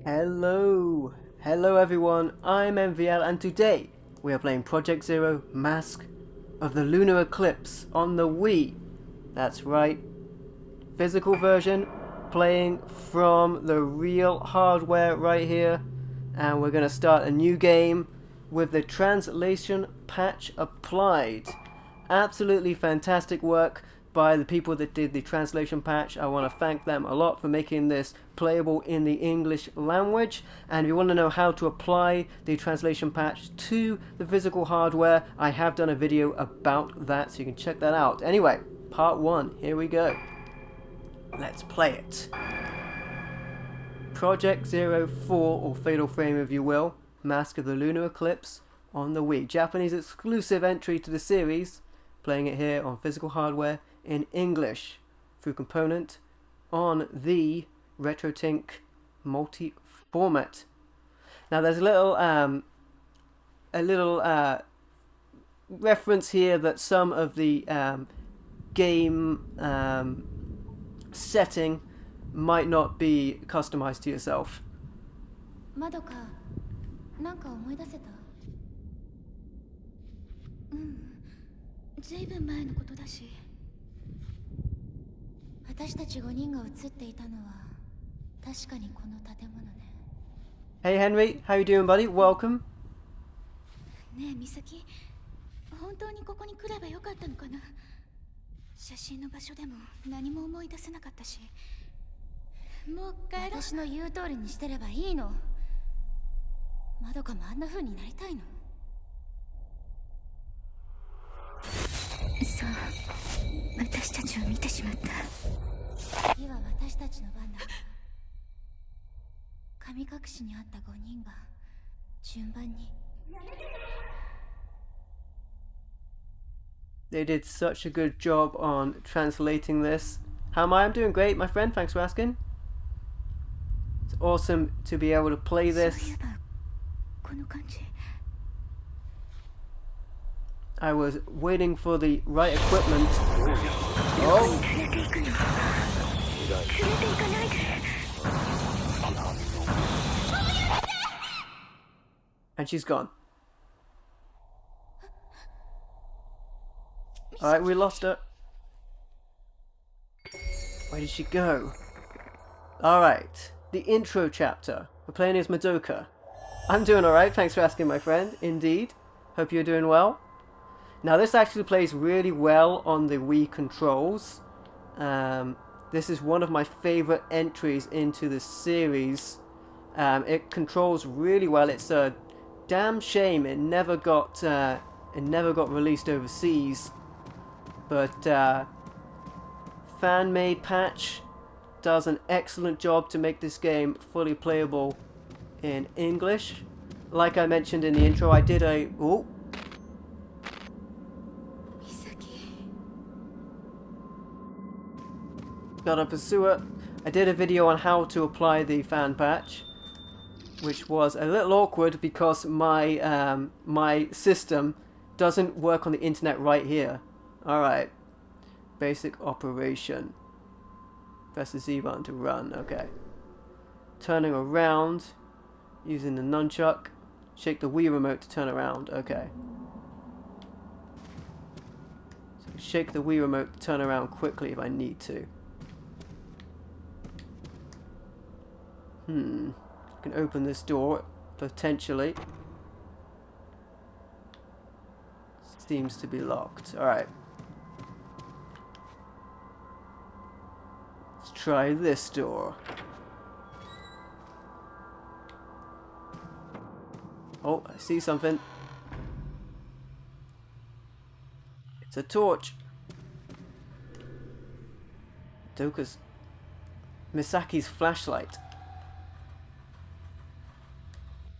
Hello everyone, I'm MVL and today we are playing Project Zero Mask of the Lunar Eclipse on the Wii. That's right, physical version, playing from the real hardware right here, and we're going to start a new game with the translation patch applied. Absolutely fantastic work by the people that did the translation patch. I want to thank them a lot for making this playable in the English language. And if you want to know how to apply the translation patch to the physical hardware, I have done a video about that, so you can check that out. Anyway, part 1, here we go. Let's play it. Project 04, or Fatal Frame if you will, Mask of the Lunar Eclipse on the Wii. Japanese exclusive entry to the series, playing it here on physical hardware in English through component on the RetroTink multi-format. Now there's a little reference here that some of the game setting might not be customized to yourself. まどか、なんか思い出せた？ずいぶん前のことだし。私たち5人が映っていたのは確かにこの建物ね。Hey Henry, how you doing, buddy? Welcome. ねえ美咲、本当にここに来ればよかったのかな。写真の場所でも何も思い出せなかったし。もう帰ろう。私の言う通りにしてればいいの。まどかもあんな風になりたいの。さあ、私たちを見てしまった。次は私たちの番だ。神隠しにあった5人が順番に。They did such a good job on translating this. How am I? I'm doing great, my friend. Thanks for asking. It's awesome to be able to play this. I was waiting for the right equipment. Oh! And she's gone. Alright, we lost her. Where did she go? Alright, the intro chapter. We're playing as Madoka. I'm doing alright, thanks for asking, my friend. Indeed. Hope you're doing well. Now this actually plays really well on the Wii controls. This is one of my favorite entries into the series. It controls really well. It's a damn shame it never got released overseas. But fan-made patch does an excellent job to make this game fully playable in English. Like I mentioned in the intro, I did a gotta pursue it. I did a video on how to apply the fan patch, which was a little awkward because my my system doesn't work on the internet right here. Alright. Basic operation. Press the Z button to run. Okay. Turning around using the nunchuck. Shake the Wii remote to turn around. Okay. So shake the Wii remote to turn around quickly if I need to. I can open this door, potentially. Seems to be locked. Alright. Let's try this door. Oh, I see something. It's a torch. Madoka's Misaki's flashlight.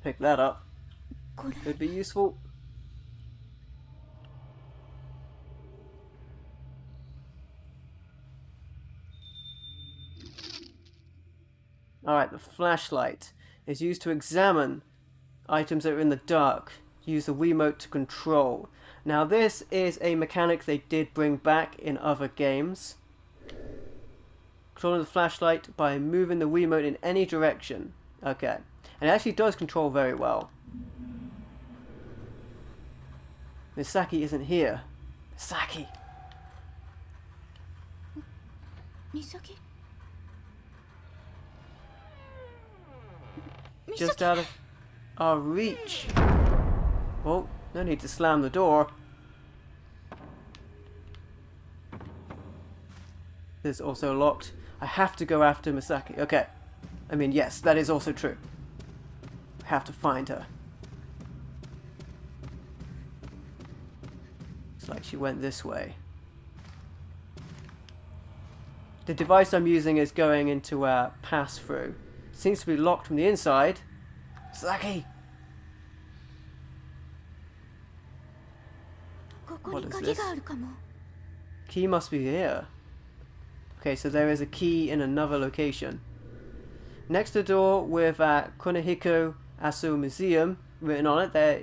Pick that up. Could be useful. Alright, the flashlight is used to examine items that are in the dark. Use the Wiimote to control. Now this is a mechanic they did bring back in other games. Controlling the flashlight by moving the Wiimote in any direction Okay. And it actually does control very well. Misaki isn't here. Misaki! 美咲 Just out of our reach. Well, no need to slam the door. This is also locked. I have to go after Misaki. Okay. I mean, yes, that is also true. I have to find her. It's like she went this way. The device I'm using is going into a pass-through. Seems to be locked from the inside. Misaki! What is this? Key must be here. Okay, so there is a key in another location. Next to the door with Kunihiko Asu Museum written on it, there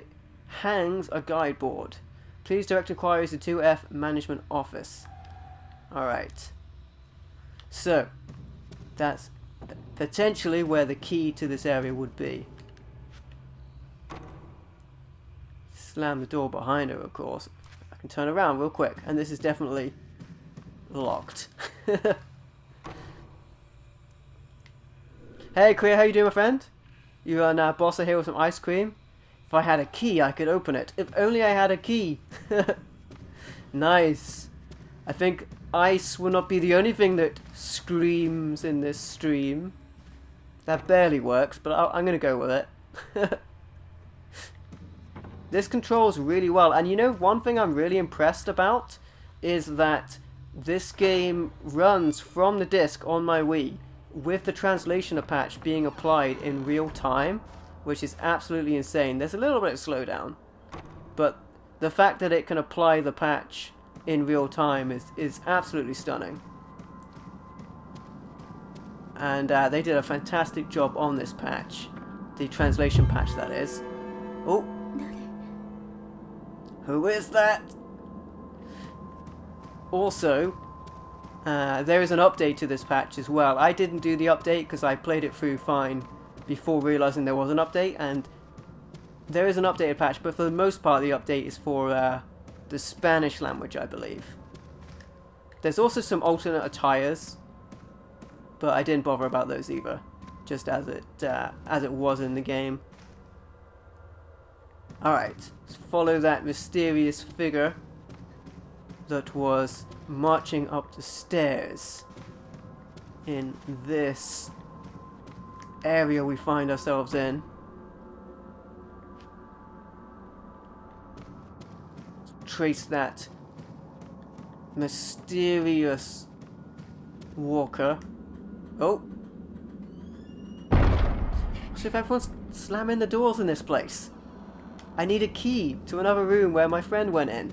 hangs a guideboard. Please direct inquiries to 2F Management Office. Alright. So, that's potentially where the key to this area would be. Slam the door behind her, of course. I can turn around real quick, and this is definitely locked. Hey, Queer, how you doing, my friend? You and Boss are here with some ice cream. If I had a key, I could open it. If only I had a key. Nice. I think ice will not be the only thing that screams in this stream. That barely works, but I'm going to go with it. This controls really well. And you know, one thing I'm really impressed about is that this game runs from the disc on my Wii with the translation patch being applied in real time, which is absolutely insane. There's a little bit of slowdown, but the fact that it can apply the patch in real time is absolutely stunning. And they did a fantastic job on this patch. The translation patch, that is. Oh! Who is that? Also, there is an update to this patch as well. I didn't do the update because I played it through fine before realizing there was an update, and there is an updated patch, but for the most part the update is for the Spanish language, I believe. There's also some alternate attires, but I didn't bother about those either, just as it was in the game. Alright, let's follow that mysterious figure that was marching up the stairs in this area we find ourselves in. Trace that mysterious walker. Oh! So if everyone's slamming the doors in this place. I need a key to another room where my friend went in.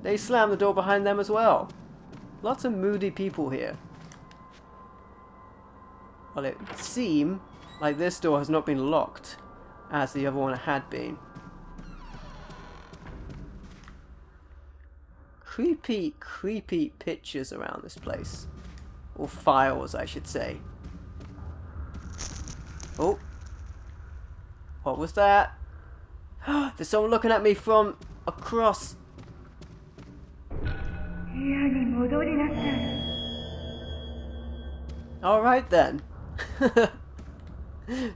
They slammed the door behind them as well. Lots of moody people here. Well, it would seem like this door has not been locked, as the other one had been. Creepy, creepy pictures around this place. Or files, I should say. Oh. What was that? There's someone looking at me from across. Alright then.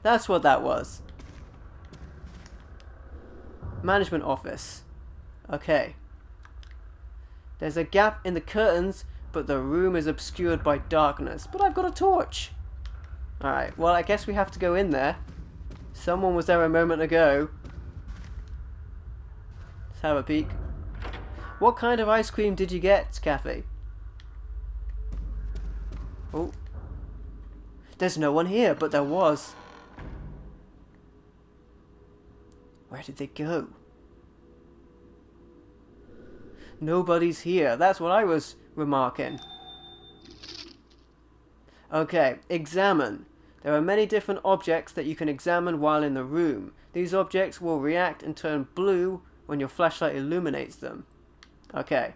That's what that was. Management office. Okay. There's a gap in the curtains, but the room is obscured by darkness. But I've got a torch. Alright, well I guess we have to go in there. Someone was there a moment ago. Let's have a peek. What kind of ice cream did you get, Cafe? Oh. There's no one here, but there was. Where did they go? Nobody's here. That's what I was remarking. Okay, examine. There are many different objects that you can examine while in the room. These objects will react and turn blue when your flashlight illuminates them. Okay.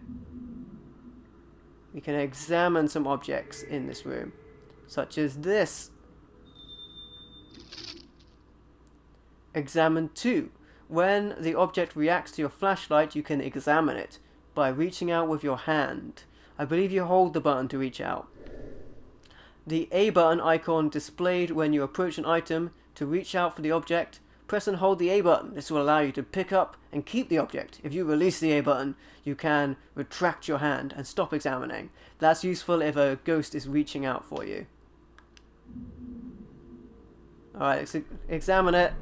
We can examine some objects in this room, such as this. Examine 2. When the object reacts to your flashlight, you can examine it by reaching out with your hand. I believe you hold the button to reach out. The A button icon displayed when you approach an item. To reach out for the object, press and hold the A button. This will allow you to pick up and keep the object. If you release the A button, you can retract your hand and stop examining. That's useful if a ghost is reaching out for you. Alright, let's examine it.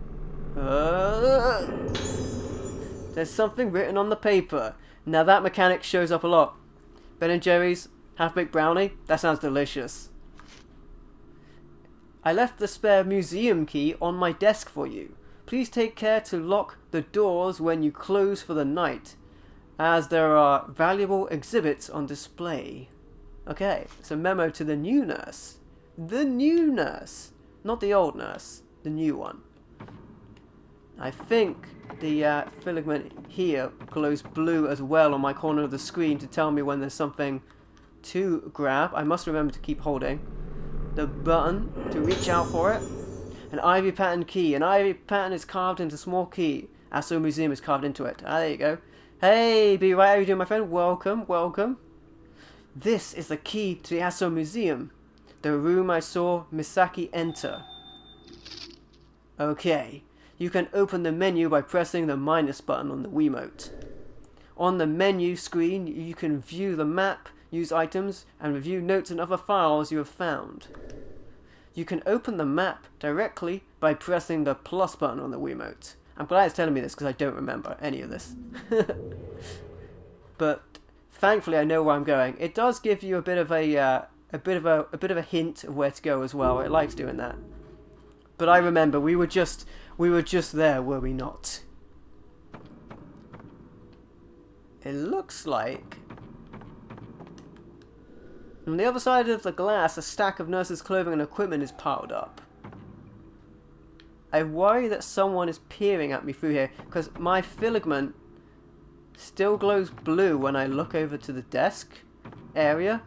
There's something written on the paper. Now that mechanic shows up a lot. Ben & Jerry's half-baked brownie? That sounds delicious. I left the spare museum key on my desk for you. Please take care to lock the doors when you close for the night, as there are valuable exhibits on display. Okay, it's a memo to the new nurse. The new nurse. Not the old nurse. The new one. I think the filament here glows blue as well on my corner of the screen to tell me when there's something to grab. I must remember to keep holding the button to reach out for it. An ivy pattern key. An ivy pattern is carved into a small key. Asso Museum is carved into it. Ah, there you go. Hey, be right, how you doing, my friend? Welcome, welcome. This is the key to the Asso Museum. The room I saw Misaki enter. Okay. You can open the menu by pressing the minus button on the Wiimote. On the menu screen, you can view the map, use items, and review notes and other files you have found. You can open the map directly by pressing the plus button on the Wiimote. I'm glad it's telling me this because I don't remember any of this. But thankfully I know where I'm going. It does give you a bit of a hint of where to go as well. It likes doing that. But I remember we were just there, were we not? It looks like on the other side of the glass, a stack of nurses' clothing and equipment is piled up. I worry that someone is peering at me through here, because my filament still glows blue when I look over to the desk area,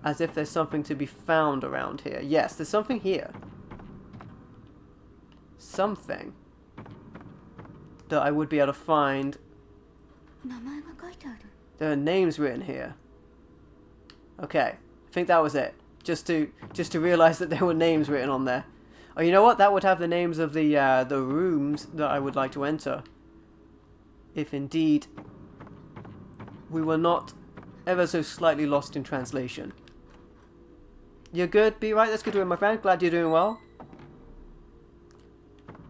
as if there's something to be found around here. Yes, there's something here. Something that I would be able to find. There are names written here. Okay, I think that was it. Just to realise that there were names written on there. Oh, you know what? That would have the names of the rooms that I would like to enter. If indeed we were not ever so slightly lost in translation. You're good, be right. That's good doing, my friend. Glad you're doing well.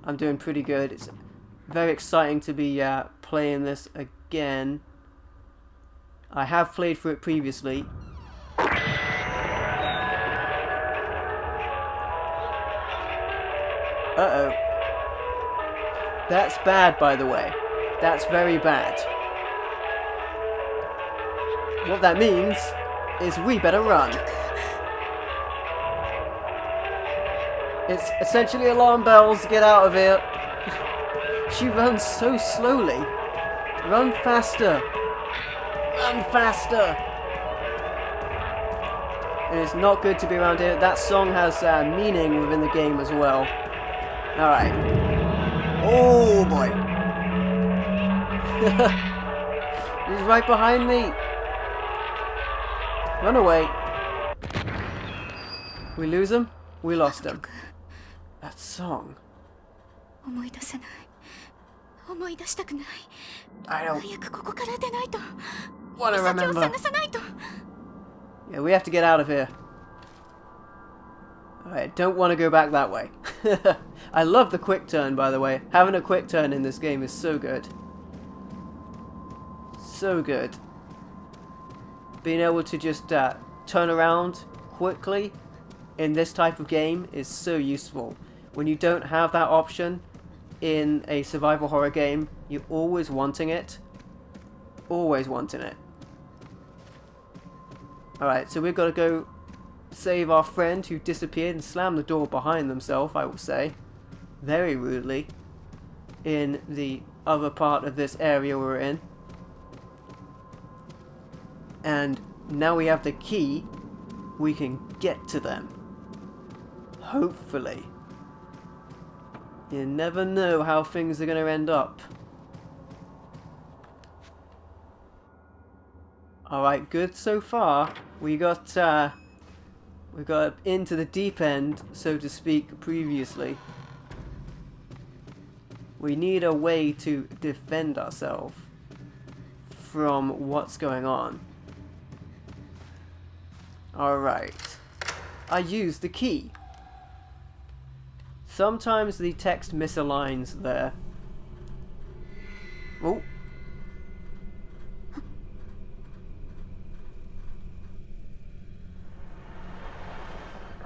I'm doing pretty good. It's very exciting to be playing this again. I have played through it previously. Uh-oh. That's bad, by the way. That's very bad. What that means is we better run. It's essentially alarm bells. Get out of here. She runs so slowly. Run faster. Run faster. It is not good to be around here. That song has meaning within the game as well. Alright. Oh boy. He's right behind me. Run away. We lose him? We lost him. That song. I don't want to remember. Yeah, we have to get out of here. Alright, don't want to go back that way. I love the quick turn, by the way. Having a quick turn in this game is so good. So good. Being able to just turn around quickly in this type of game is so useful. When you don't have that option in a survival horror game, you're always wanting it. Always wanting it. Alright, so we've got to go save our friend who disappeared and slammed the door behind themselves, I will say. Very rudely. In the other part of this area we're in. And now we have the key, we can get to them. Hopefully. You never know how things are going to end up. Alright, good so far. We got into the deep end, so to speak, previously. We need a way to defend ourselves from what's going on. Alright. I used the key. Sometimes the text misaligns there. Oh.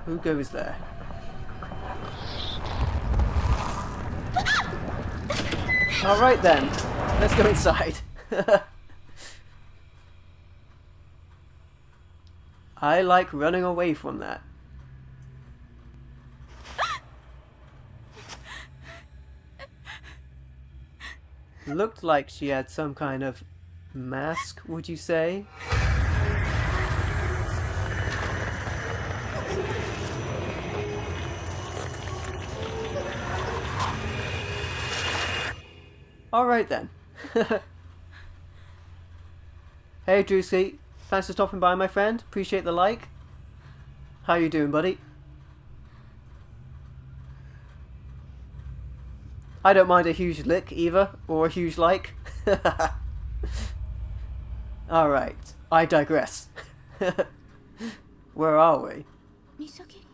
Who goes there? Alright then. Let's go inside. I like running away from that. Looked like she had some kind of mask, would you say? Alright then. Hey Drewski, thanks for stopping by my friend, appreciate the like. How you doing buddy? I don't mind a huge lick either, or a huge like. Alright, I digress. Where are we? Misaki?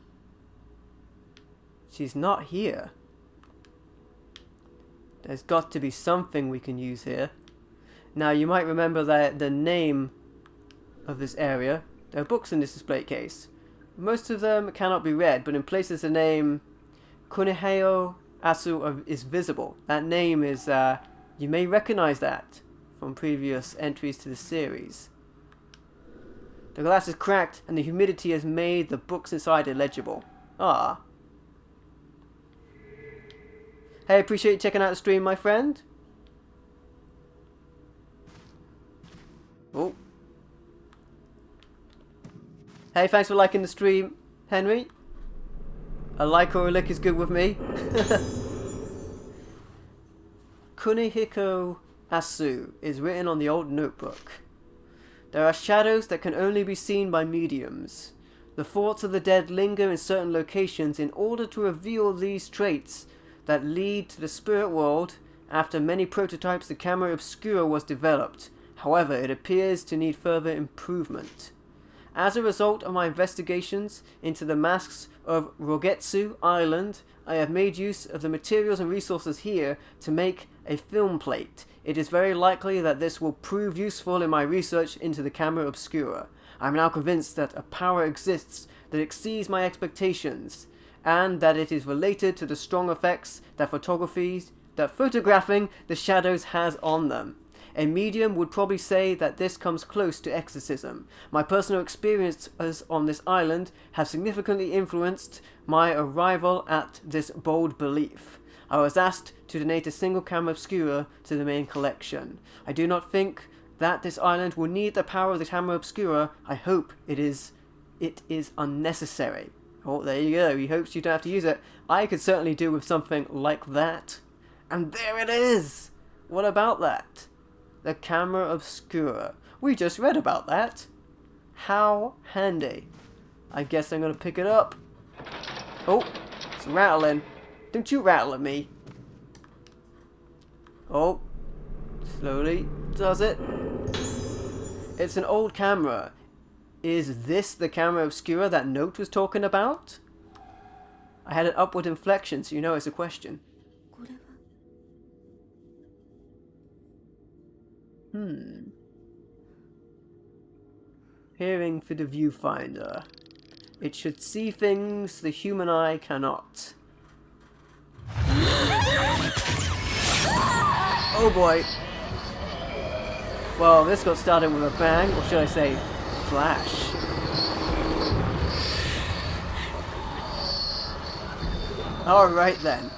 She's not here. There's got to be something we can use here. Now you might remember that the name of this area. There are books in this display case. Most of them cannot be read, but in places the name Kuniheo Asu is visible. That name is, you may recognize that from previous entries to the series. The glass is cracked and the humidity has made the books inside illegible. Ah. Hey, appreciate you checking out the stream, my friend. Oh. Hey, thanks for liking the stream, Henry. A like or a lick is good with me. Kunihiko Asu is written on the old notebook. There are shadows that can only be seen by mediums. The thoughts of the dead linger in certain locations in order to reveal these traits that lead to the spirit world. After many prototypes, the camera obscura was developed. However, it appears to need further improvement. As a result of my investigations into the masks of Rogetsu Island, I have made use of the materials and resources here to make a film plate. It is very likely that this will prove useful in my research into the camera obscura. I am now convinced that a power exists that exceeds my expectations, and that it is related to the strong effects that photographing the shadows has on them. A medium would probably say that this comes close to exorcism. My personal experiences on this island have significantly influenced my arrival at this bold belief. I was asked to donate a single camera obscura to the main collection. I do not think that this island will need the power of the camera obscura. I hope it is unnecessary. Oh, there you go. He hopes you don't have to use it. I could certainly do with something like that. And there it is! What about that? The camera obscura. We just read about that. How handy. I guess I'm going to pick it up. Oh, it's rattling. Don't you rattle at me. Oh, slowly does it. It's an old camera. Is this the camera obscura that Note was talking about? I had an upward inflection, so you know it's a question. Hearing for the viewfinder. It should see things the human eye cannot. Oh boy. Well, this got started with a bang, or should I say, flash. Alright then.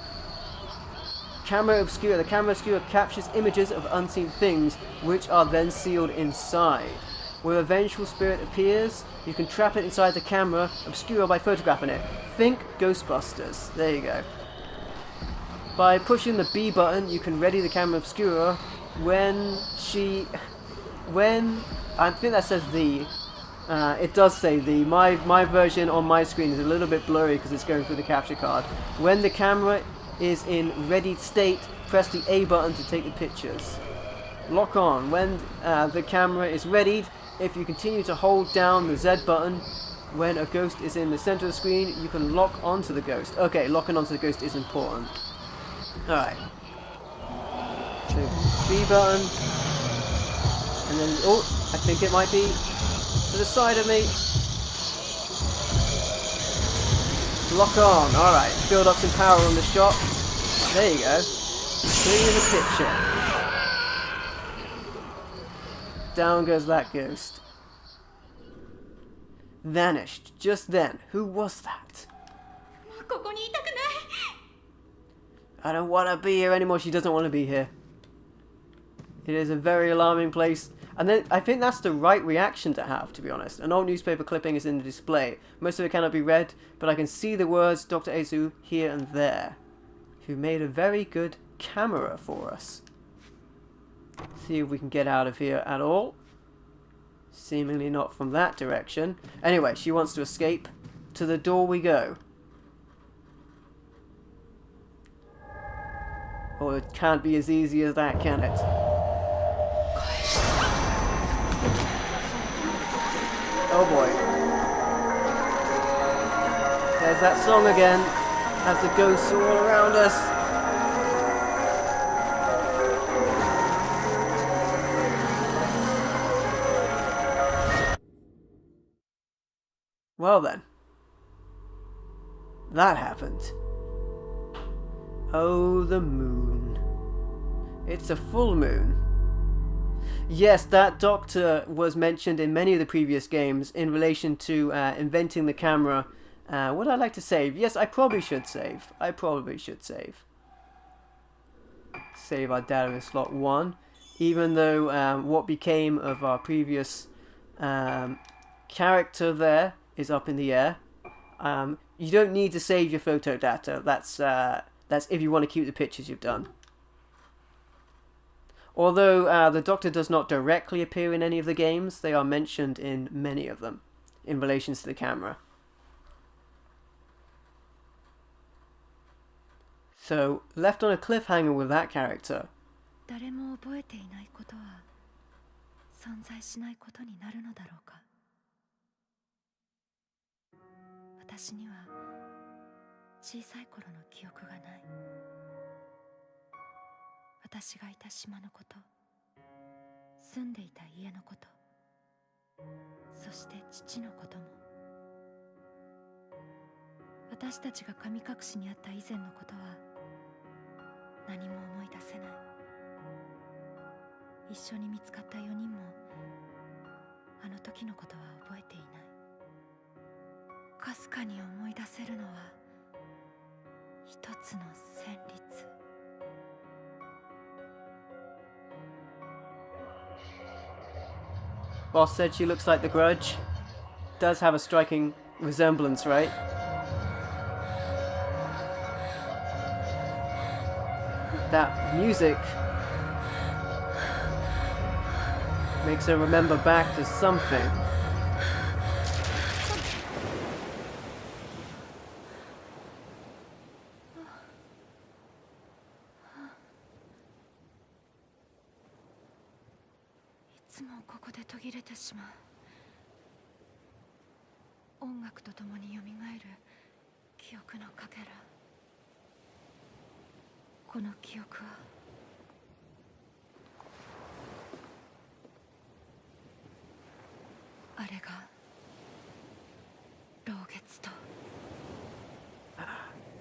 Camera obscura. The camera obscura captures images of unseen things, which are then sealed inside. Where a vengeful spirit appears, you can trap it inside the camera obscura by photographing it. Think Ghostbusters. There you go. By pushing the B button, you can ready the camera obscura when I think that says the. It does say the. My version on my screen is a little bit blurry because it's going through the capture card. When the camera is in readied state, press the A button to take the pictures. Lock on. When the camera is readied, if you continue to hold down the Z button, when a ghost is in the center of the screen, you can lock onto the ghost. Okay, locking onto the ghost is important. Alright. So, B button. And then, oh, I think it might be to the side of me. Lock on. Alright, build up some power on the shot. There you go. Clear the picture. Down goes that ghost. Vanished just then. Who was that? I don't want to be here anymore. She doesn't want to be here. It is a very alarming place. And then I think that's the right reaction to have, to be honest. An old newspaper clipping is in the display. Most of it cannot be read, but I can see the words Dr. Ezu here and there, who made a very good camera for us. See if we can get out of here at all. Seemingly not from that direction. Anyway, she wants to escape. To the door we go. Oh, it can't be as easy as that, can it? Oh boy. There's that song again, as the ghosts are all around us. Well then. That happened. Oh, the moon. It's a full moon. Yes, that doctor was mentioned in many of the previous games in relation to inventing the camera. Would I like to save? Yes, I probably should save. Save our data in slot 1. Even though what became of our previous character there is up in the air. You don't need to save your photo data. That's if you want to keep the pictures you've done. Although the Doctor does not directly appear in any of the games, they are mentioned in many of them in relation to the camera. So, left on a cliffhanger with that character. 誰も覚えていないことは存在しないことになるのだろうか。私には小さい頃の記憶がない。私がいた島のこと、住んでいた家のこと、そして父のことも。私たちが神隠しにあった以前のことは何も思い出せない。一緒に見つかった4人もあの時のことは覚えていない。かすかに思い出せるのは一つの旋律。Boss said she looks like the Grudge. Does have a striking resemblance, right? That music makes her remember back to something.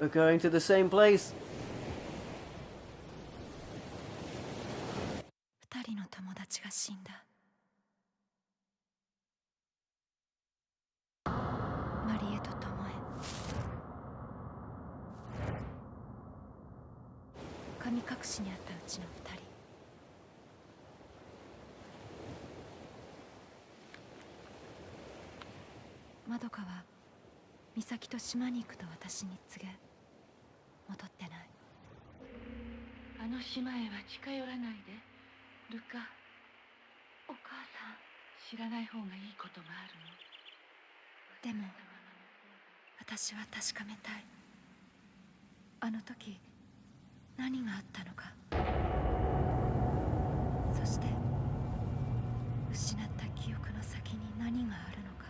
We're going to the same place. 二人の友達が死んだ。マリエとトモエ。神隠しにあったうちの二人。まどかは美咲と島に行くと私に告げ、戻ってない。あの島へは近寄らないで、ルカ。お母さん、知らない方がいいことがあるの。でも私は確かめたい。あの時何があったのか、そして失った記憶の先に何があるのか。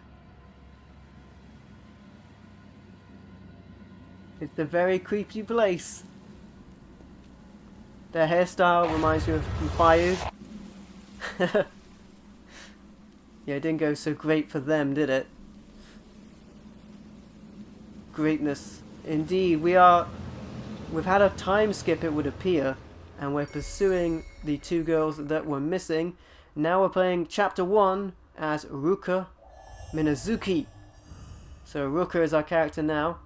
It's a very creepy place. Their hairstyle reminds me of Fire. Yeah, it didn't go so great for them, did it? Greatness. Indeed, we've had a time skip, it would appear, and we're pursuing the two girls that were missing. Now we're playing Chapter 1 as Ruka Minazuki. So Ruka is our character now.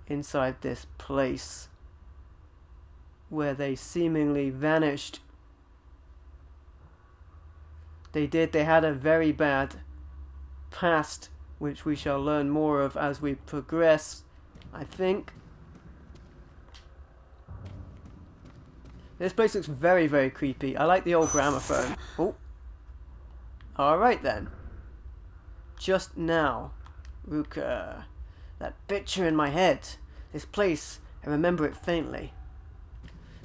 Inside this place where they seemingly vanished. They had a very bad past, which we shall learn more of as we progress, I think. This place looks very, very creepy. I like the old gramophone. Oh. Alright then. Just now. Ruka. That picture in my head. This place, I remember it faintly.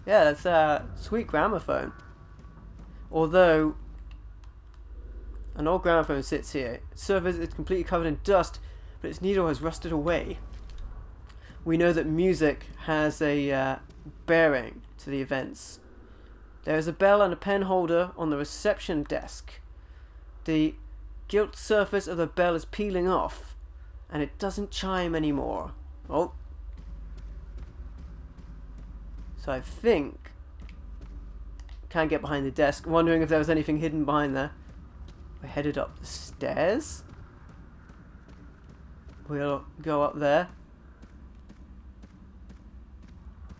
Yeah, that's a sweet gramophone. Although, an old gramophone sits here. Its surface is completely covered in dust, but its needle has rusted away. We know that music has a bearing to the events. There is a bell and a pen holder on the reception desk. The gilt surface of the bell is peeling off, and it doesn't chime anymore. Oh. So I think... Can't get behind the desk. Wondering if there was anything hidden behind there. We're headed up the stairs. We'll go up there.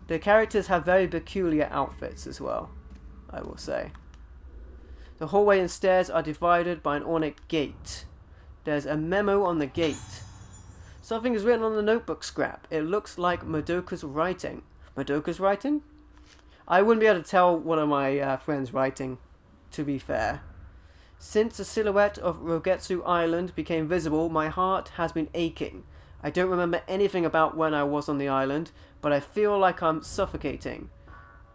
The characters have very peculiar outfits as well, I will say. The hallway and stairs are divided by an ornate gate. There's a memo on the gate. Something is written on the notebook scrap. It looks like Madoka's writing. Madoka's writing? I wouldn't be able to tell one of my friends' writing, to be fair. Since the silhouette of Rogetsu Island became visible, my heart has been aching. I don't remember anything about when I was on the island, but I feel like I'm suffocating.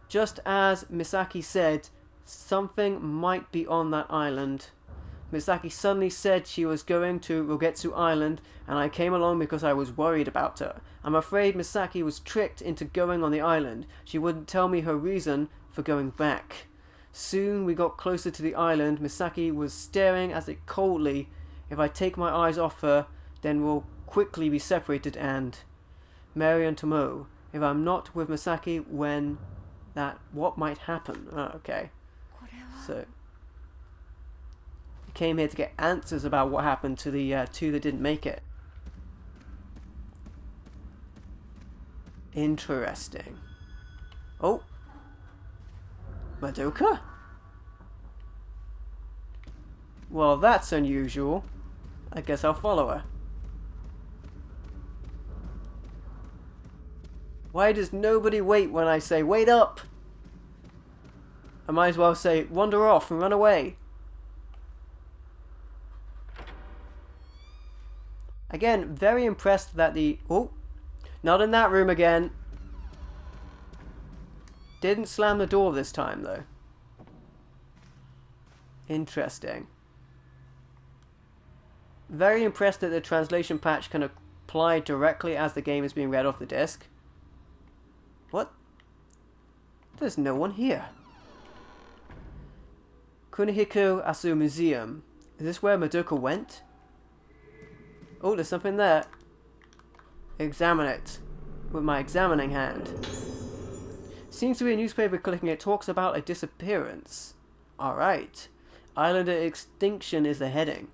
Just as Misaki said, something might be on that island. Misaki suddenly said she was going to Rogetsu Island, and I came along because I was worried about her. I'm afraid Misaki was tricked into going on the island. She wouldn't tell me her reason for going back. Soon we got closer to the island. Misaki was staring at it coldly. If I take my eyes off her, then we'll quickly be separated and... Mary and Tomo. If I'm not with Misaki when that... What might happen? Oh, okay. So... I came here to get answers about what happened to the two that didn't make it. Interesting. Oh! Madoka? Well, that's unusual. I guess I'll follow her. Why does nobody wait when I say, wait up? I might as well say, wander off and run away. Again, very impressed that the... Oh! Not in that room again. Didn't slam the door this time, though. Interesting. Very impressed that the translation patch can apply directly as the game is being read off the disc. What? There's no one here. Kunihiko Asu Museum. Is this where Madoka went? Oh, there's something there. Examine it with my examining hand. Seems to be a newspaper clipping. It talks about a disappearance. Alright. Islander extinction is the heading.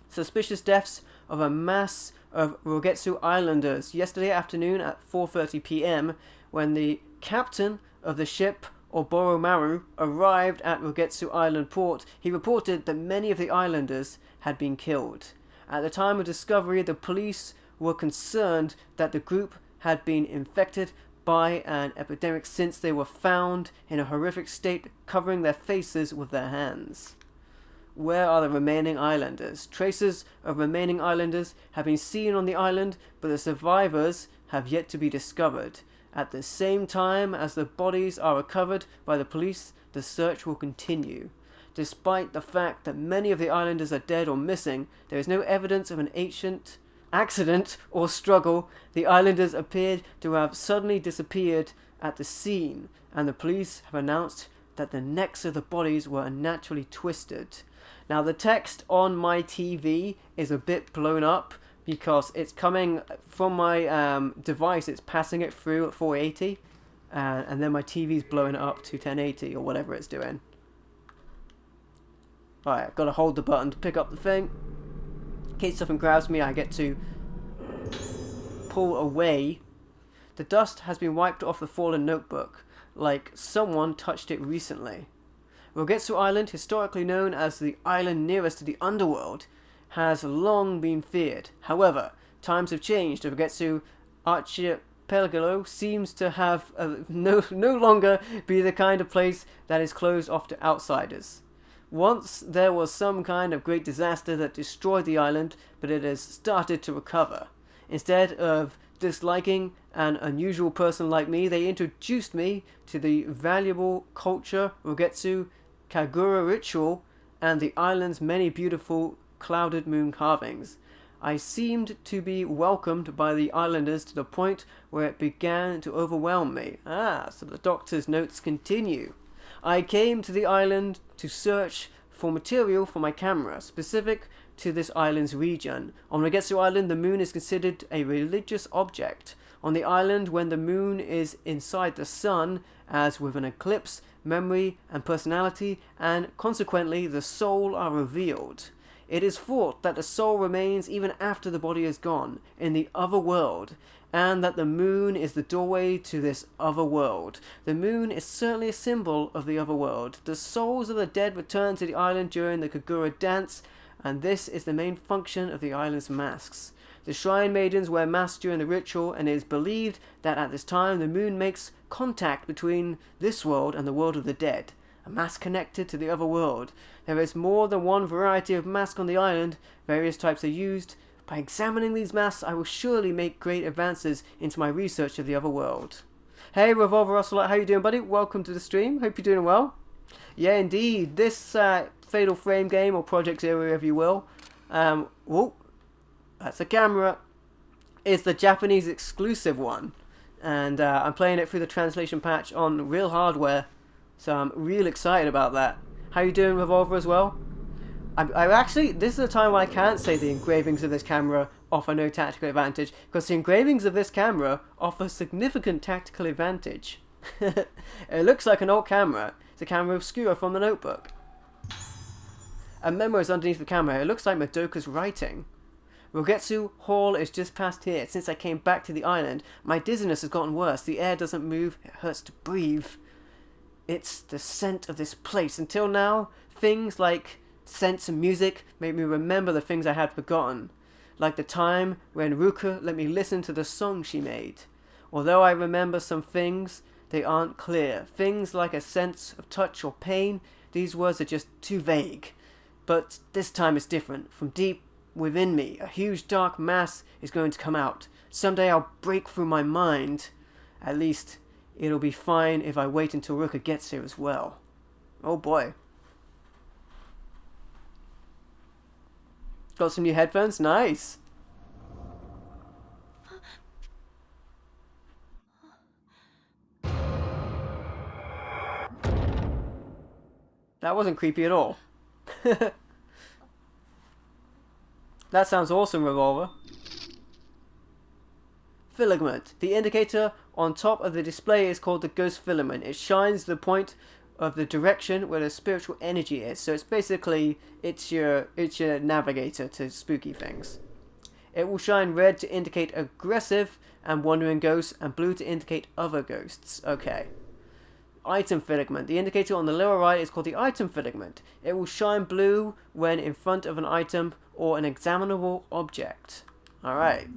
Suspicious deaths of a mass of Rogetsu Islanders yesterday afternoon at 4:30 p.m. when the captain of the ship Oboromaru arrived at Rogetsu Island port. He reported that many of the islanders had been killed. At the time of discovery, the police were concerned that the group had been infected by an epidemic since they were found in a horrific state, covering their faces with their hands. Where are the remaining islanders? Traces of remaining islanders have been seen on the island, but the survivors have yet to be discovered. At the same time as the bodies are recovered by the police, the search will continue. Despite the fact that many of the islanders are dead or missing, there is no evidence of an ancient accident or struggle. The islanders appeared to have suddenly disappeared at the scene, and the police have announced that the necks of the bodies were unnaturally twisted. Now, the text on my TV is a bit blown up because it's coming from my device. It's passing it through at 480, and then my TV's blowing it up to 1080 or whatever it's doing. Alright, I've got to hold the button to pick up the thing. In case something grabs me, I get to pull away. The dust has been wiped off the fallen notebook, like someone touched it recently. Rogetsu Island, historically known as the island nearest to the underworld, has long been feared. However, times have changed. The Rogetsu Archipelago seems to have no longer be the kind of place that is closed off to outsiders. Once there was some kind of great disaster that destroyed the island, but it has started to recover. Instead of disliking an unusual person like me, they introduced me to the valuable culture, Rogetsu Kagura ritual, and the island's many beautiful clouded moon carvings. I seemed to be welcomed by the islanders to the point where it began to overwhelm me. So the doctor's notes continue. I came to the island to search for material for my camera, specific to this island's region. On Rogetsu Island, the moon is considered a religious object. On the island, when the moon is inside the sun, as with an eclipse, memory and personality, and consequently the soul are revealed. It is thought that the soul remains even after the body is gone, in the other world, and that the moon is the doorway to this other world. The moon is certainly a symbol of the other world. The souls of the dead return to the island during the Kagura dance, and this is the main function of the island's masks. The shrine maidens wear masks during the ritual, and it is believed that at this time the moon makes contact between this world and the world of the dead. A mask connected to the other world. There is more than one variety of mask on the island. Various types are used. By examining these masks, I will surely make great advances into my research of the other world. Hey, Revolver Ocelot, how you doing, buddy? Welcome to the stream. Hope you're doing well. Yeah, indeed. This Fatal Frame game, or Project Zero, if you will. Whoa, that's a camera. Is the Japanese exclusive one, and I'm playing it through the translation patch on real hardware. So I'm real excited about that. How you doing, Revolver, as well? I actually, this is a time when I can't say the engravings of this camera offer no tactical advantage, because the engravings of this camera offer significant tactical advantage. It looks like an old camera. It's a camera obscura from the notebook. A memo is underneath the camera. It looks like Madoka's writing. Rogetsu Hall is just past here. Since I came back to the island, my dizziness has gotten worse. The air doesn't move. It hurts to breathe. It's the scent of this place. Until now, things like scents and music made me remember the things I had forgotten. Like the time when Ruka let me listen to the song she made. Although I remember some things, they aren't clear. Things like a sense of touch or pain, these words are just too vague. But this time it's different. From deep within me, a huge dark mass is going to come out. Someday I'll break through my mind. At least, it'll be fine if I wait until Ruka gets here as well. Oh boy. Got some new headphones? Nice! That wasn't creepy at all. That sounds awesome, Revolver. Filament. The indicator on top of the display is called the ghost filament. It shines the point of the direction where the spiritual energy is. So it's basically, it's your navigator to spooky things. It will shine red to indicate aggressive and wandering ghosts, and blue to indicate other ghosts. Okay. Item filament. The indicator on the lower right is called the item filament. It will shine blue when in front of an item or an examinable object. Alright.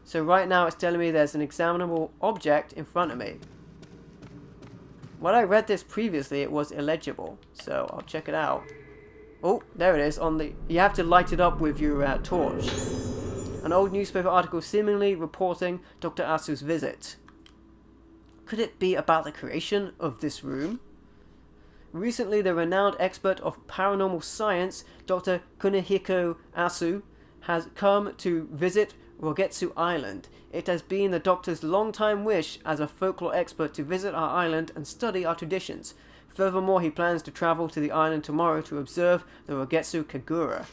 So right now it's telling me there's an examinable object in front of me. When I read this previously, it was illegible, so I'll check it out. Oh, there it is. You have to light it up with your torch. An old newspaper article seemingly reporting Dr. Asu's visit. Could it be about the creation of this room? Recently, the renowned expert of paranormal science, Dr. Kunihiko Asu, has come to visit Rogetsu Island. It has been the doctor's long-time wish as a folklore expert to visit our island and study our traditions. Furthermore, he plans to travel to the island tomorrow to observe the Rogetsu Kagura.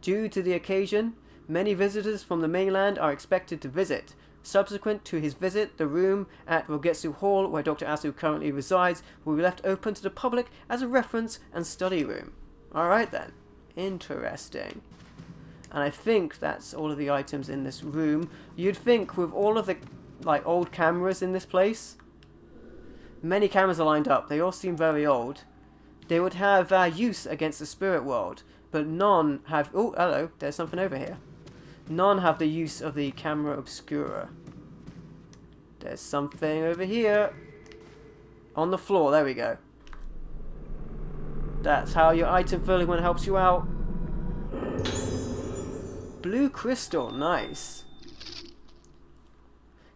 Due to the occasion, many visitors from the mainland are expected to visit. Subsequent to his visit, the room at Rogetsu Hall, where Dr. Asu currently resides, will be left open to the public as a reference and study room. Alright then. Interesting. And I think that's all of the items in this room. You'd think with all of the old cameras in this place, many cameras are lined up, they all seem very old, they would have use against the spirit world, but none have... Oh, hello, there's something over here. None have the use of the camera obscura. There's something over here. On the floor, there we go. That's how your item filling one helps you out. Blue crystal, nice.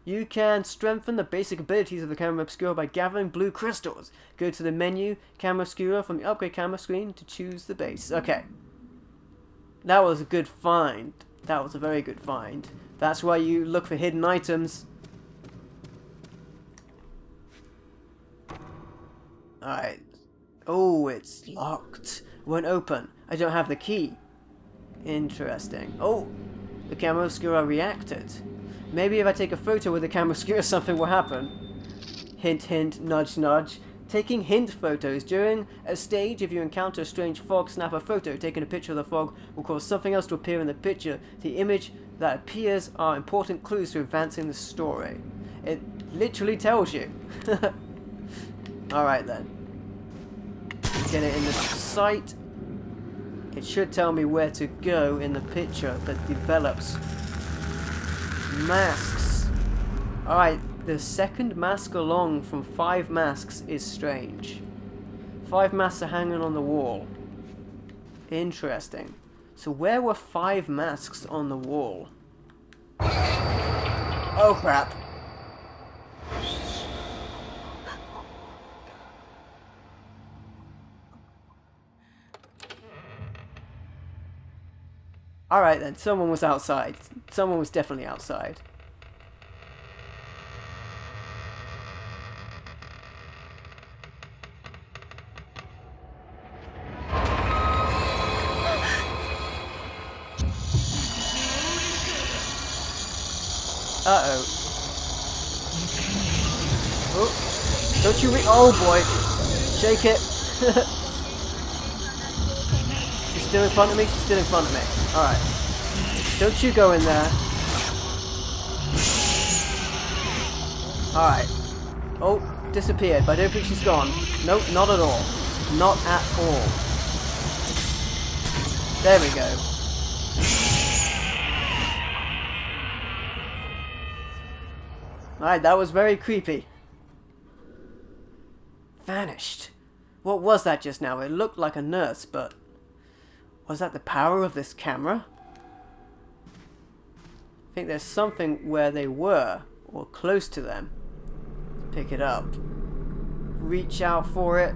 You can strengthen the basic abilities of the camera obscura by gathering blue crystals. Go to the menu, camera obscura, from the upgrade camera screen to choose the base. Okay. That was a good find. That was a very good find. That's why you look for hidden items. Alright. Oh, it's locked. Won't open. I don't have the key. Interesting. Oh, the camera obscura reacted. Maybe if I take a photo with the camera obscura, something will happen. Hint, hint, nudge, nudge. Taking hint photos. During a stage, if you encounter a strange fog, snap a photo. Taking a picture of the fog will cause something else to appear in the picture. The image that appears are important clues to advancing the story. It literally tells you. Alright then. Get it in the sight. It should tell me where to go in the picture that develops. Masks. Alright. The second mask along from 5 masks is strange. 5 masks are hanging on the wall. Interesting. So where were 5 masks on the wall? Oh crap. Alright then, someone was outside. Someone was definitely outside. Uh-oh. Oh, don't you oh boy. Shake it. She's still in front of me? She's still in front of me. Alright. Don't you go in there. Alright. Oh, disappeared, but I don't think she's gone. Nope, not at all. Not at all. There we go. Alright, that was very creepy. Vanished. What was that just now? It looked like a nurse, but... was that the power of this camera? I think there's something where they were, or close to them. Pick it up. Reach out for it.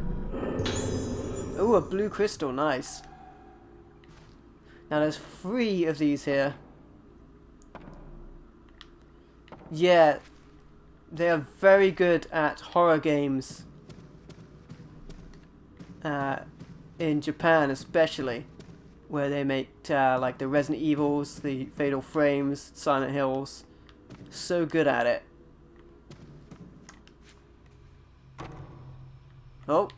Ooh, a blue crystal, nice. Now there's 3 of these here. Yeah, they are very good at horror games. In Japan especially. Where they make like the Resident Evils, the Fatal Frames, Silent Hills. So good at it. Oh.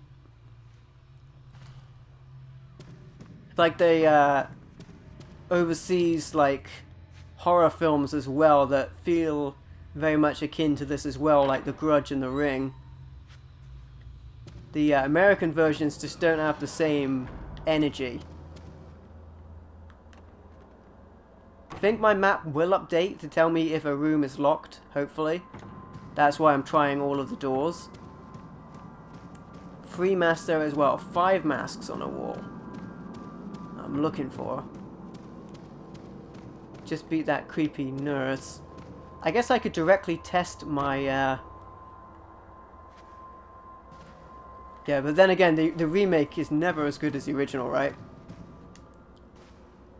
Like they overseas like horror films as well that feel very much akin to this as well, like The Grudge and The Ring. The American versions just don't have the same energy. I think my map will update to tell me if a room is locked, hopefully. That's why I'm trying all of the doors. 3 masks there as well. 5 masks on a wall. I'm looking for. Just beat that creepy nurse. I guess I could directly test my... Yeah, but then again, the remake is never as good as the original, right?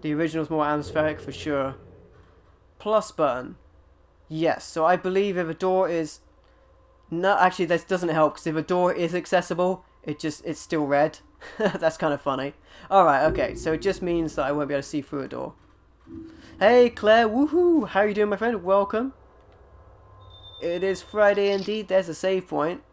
The original's more atmospheric for sure. Plus button. Yes, so I believe if a door is... No, actually this doesn't help, because if a door is accessible, it's still red. That's kind of funny. Alright, okay, so it just means that I won't be able to see through a door. Hey Claire, woohoo! How are you doing, my friend? Welcome. It is Friday indeed, there's a save point.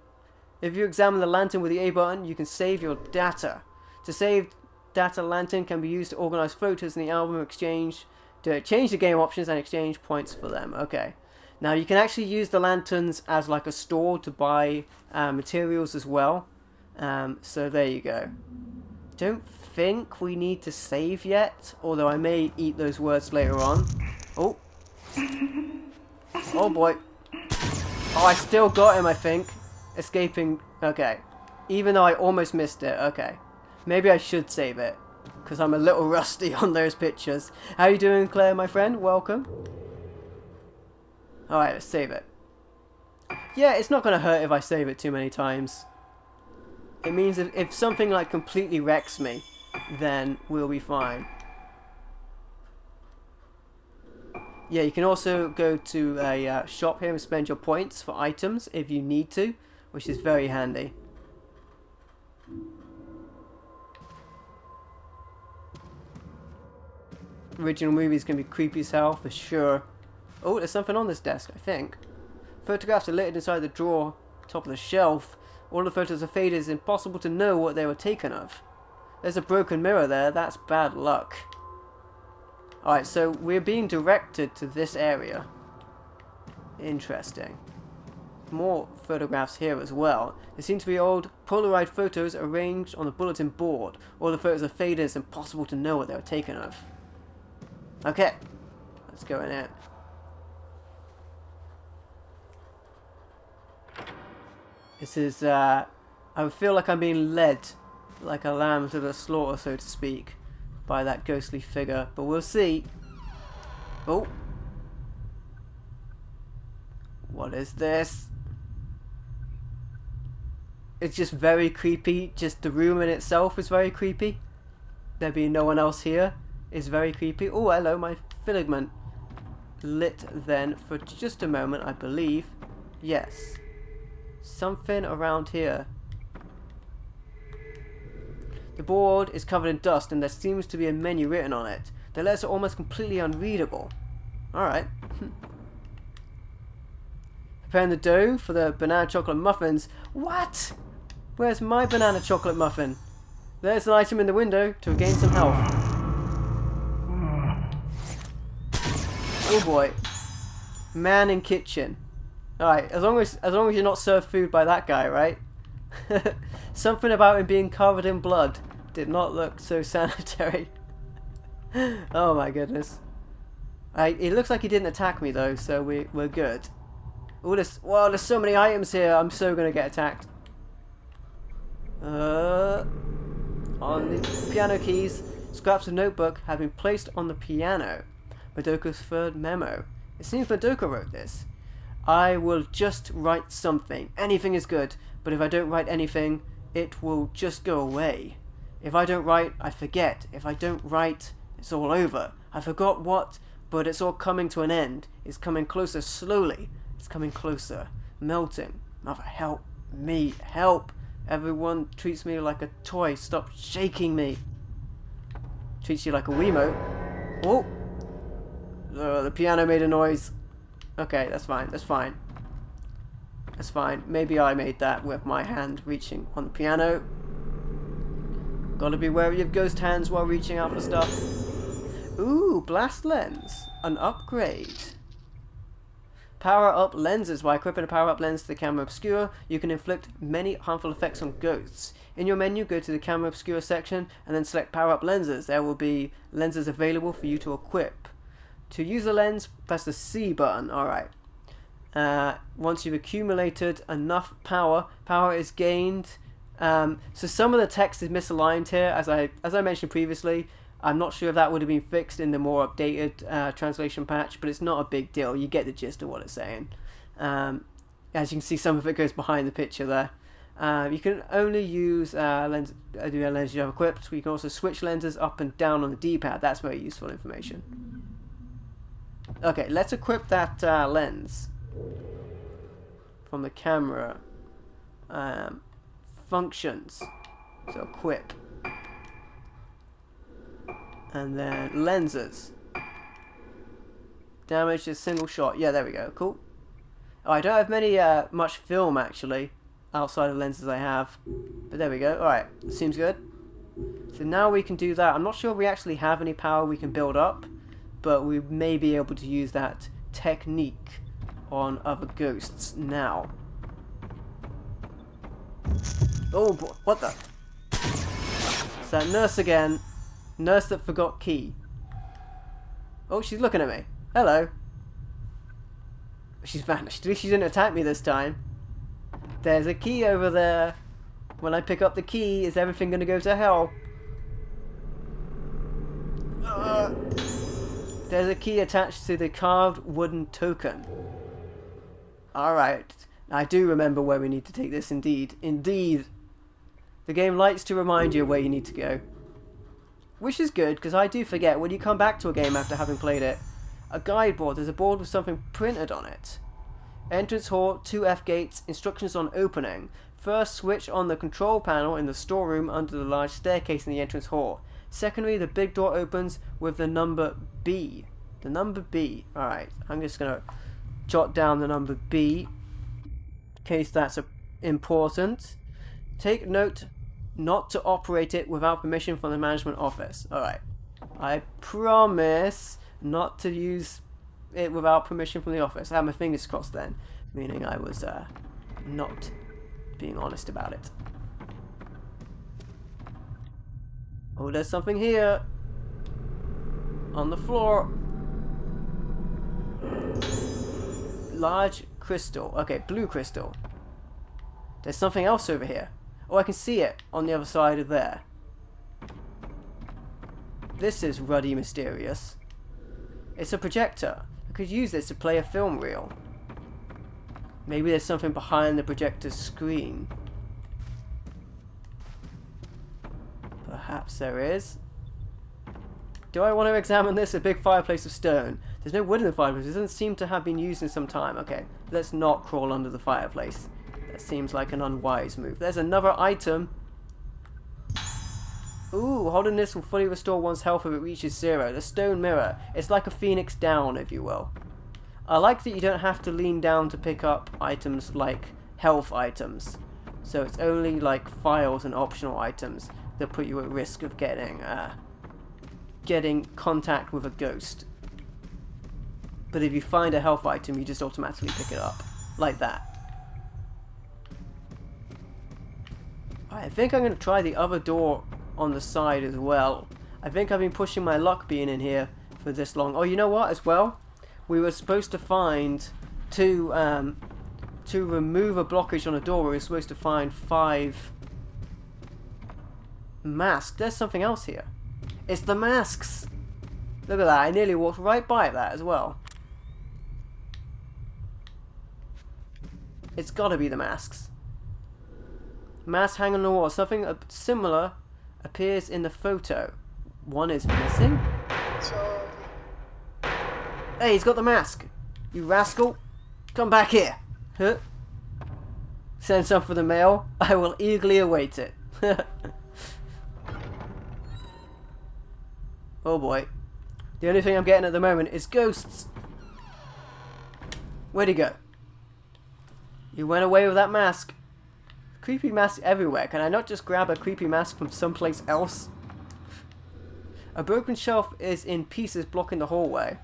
If you examine the lantern with the A button, you can save your data. To save data, lantern can be used to organize photos in the album exchange, to change the game options and exchange points for them. Okay. Now you can actually use the lanterns as like a store to buy materials as well. So there you go. Don't think we need to save yet, although I may eat those words later on. Oh. Oh boy. Oh, I still got him, I think. Escaping. Okay. Even though I almost missed it. Okay. Maybe I should save it, because I'm a little rusty on those pictures. How you doing, Claire, my friend? Welcome. Alright, let's save it. Yeah, it's not going to hurt if I save it too many times. It means if something like completely wrecks me, then we'll be fine. Yeah, you can also go to a shop here and spend your points for items if you need to, which is very handy. Original movies can be creepy as hell, for sure. Oh, there's something on this desk, I think. Photographs are littered inside the drawer, top of the shelf. All the photos are faded, it's impossible to know what they were taken of. There's a broken mirror there, that's bad luck. Alright, so we're being directed to this area. Interesting. More photographs here as well. There seem to be old Polaroid photos arranged on the bulletin board. All the photos are faded, it's impossible to know what they were taken of. Okay, let's go in here. This is, I feel like I'm being led like a lamb to the slaughter, so to speak, by that ghostly figure, but we'll see. Oh. What is this? It's just very creepy. Just the room in itself is very creepy. There being no one else here is very creepy. Oh, hello, my filament. Lit then for just a moment, I believe. Yes. Something around here. The board is covered in dust and there seems to be a menu written on it. The letters are almost completely unreadable. Alright. Preparing the dough for the banana chocolate muffins. What? Where's my banana chocolate muffin? There's an item in the window to regain some health. Oh boy. Man in kitchen. Alright, as long as you're not served food by that guy, right? Something about him being covered in blood did not look so sanitary. Oh my goodness. It looks like he didn't attack me though, so we're good. Oh, wow, there's so many items here. I'm so gonna get attacked. On the piano keys, scraps of notebook have been placed on the piano. Madoka's third memo. It seems Madoka wrote this. I will just write something. Anything is good, but if I don't write anything, it will just go away. If I don't write, I forget. If I don't write, it's all over. I forgot what, but it's all coming to an end. It's coming closer slowly. It's coming closer. Melting. Mother, help me. Help. Everyone treats me like a toy. Stop shaking me. Treats you like a Wiimote. Oh! The piano made a noise. Okay, that's fine. That's fine. That's fine. Maybe I made that with my hand reaching on the piano. Gotta be wary of ghost hands while reaching out for stuff. Ooh, blast lens. An upgrade. Power up lenses. By equipping a power up lens to the camera obscura, you can inflict many harmful effects on ghosts. In your menu, go to the camera obscura section and then select power up lenses. There will be lenses available for you to equip. To use the lens, press the C button. Alright. Once you've accumulated enough power, power is gained. So some of the text is misaligned here, as I mentioned previously. I'm not sure if that would have been fixed in the more updated translation patch, but it's not a big deal. You get the gist of what it's saying. As you can see, some of it goes behind the picture there. You can only use lenses you have equipped. We can also switch lenses up and down on the D-pad. That's very useful information. Okay, let's equip that lens from the camera. Functions. So equip. And then lenses. Damage is single shot. Yeah, there we go. Cool. Oh, I don't have many much film actually outside of lenses I have, but there we go. Alright, seems good. So now we can do that. I'm not sure if we actually have any power we can build up, but we may be able to use that technique on other ghosts now. Oh boy, what the? It's that nurse again. Nurse that forgot key. Oh, she's looking at me. Hello. She's vanished. At least she didn't attack me this time. There's a key over there. When I pick up the key, is everything going to go to hell? There's a key attached to the carved wooden token. Alright. I do remember where we need to take this indeed. Indeed. The game likes to remind you where you need to go. Which is good, because I do forget when you come back to a game after having played it. A guide board. There's a board with something printed on it. Entrance hall, 2 F gates, instructions on opening. First, switch on the control panel in the storeroom under the large staircase in the entrance hall. Secondly, the big door opens with the number B. The number B. Alright, I'm just going to jot down the number B in case that's important. Take note not to operate it without permission from the management office. Alright. I promise not to use it without permission from the office. I had my fingers crossed then, meaning I was not being honest about it. Oh, there's something here on the floor. Large crystal. Okay, blue crystal. There's something else over here. Oh, I can see it on the other side of there. This is ruddy mysterious. It's a projector. I could use this to play a film reel. Maybe there's something behind the projector's screen. Perhaps there is. Do I want to examine this? A big fireplace of stone. There's no wood in the fireplace. It doesn't seem to have been used in some time. Okay, let's not crawl under the fireplace. That seems like an unwise move. There's another item. Ooh, holding this will fully restore one's health if it reaches 0. The stone mirror. It's like a phoenix down, if you will. I like that you don't have to lean down to pick up items like health items. So it's only like files and optional items that put you at risk of getting contact with a ghost. But if you find a health item, you just automatically pick it up. Like that. I think I'm going to try the other door on the side as well. I think I've been pushing my luck being in here for this long. Oh, you know what as well? We were supposed to find to remove a blockage on a door, we were supposed to find 5 masks. There's something else here. It's the masks! Look at that, I nearly walked right by that as well. It's gotta be the masks. Mask hang on the wall. Something similar appears in the photo. One is missing. Hey, he's got the mask. You rascal. Come back here. Huh? Send some for the mail. I will eagerly await it. Oh boy. The only thing I'm getting at the moment is ghosts. Where'd he go? You went away with that mask. Creepy masks everywhere. Can I not just grab a creepy mask from someplace else? A broken shelf is in pieces blocking the hallway.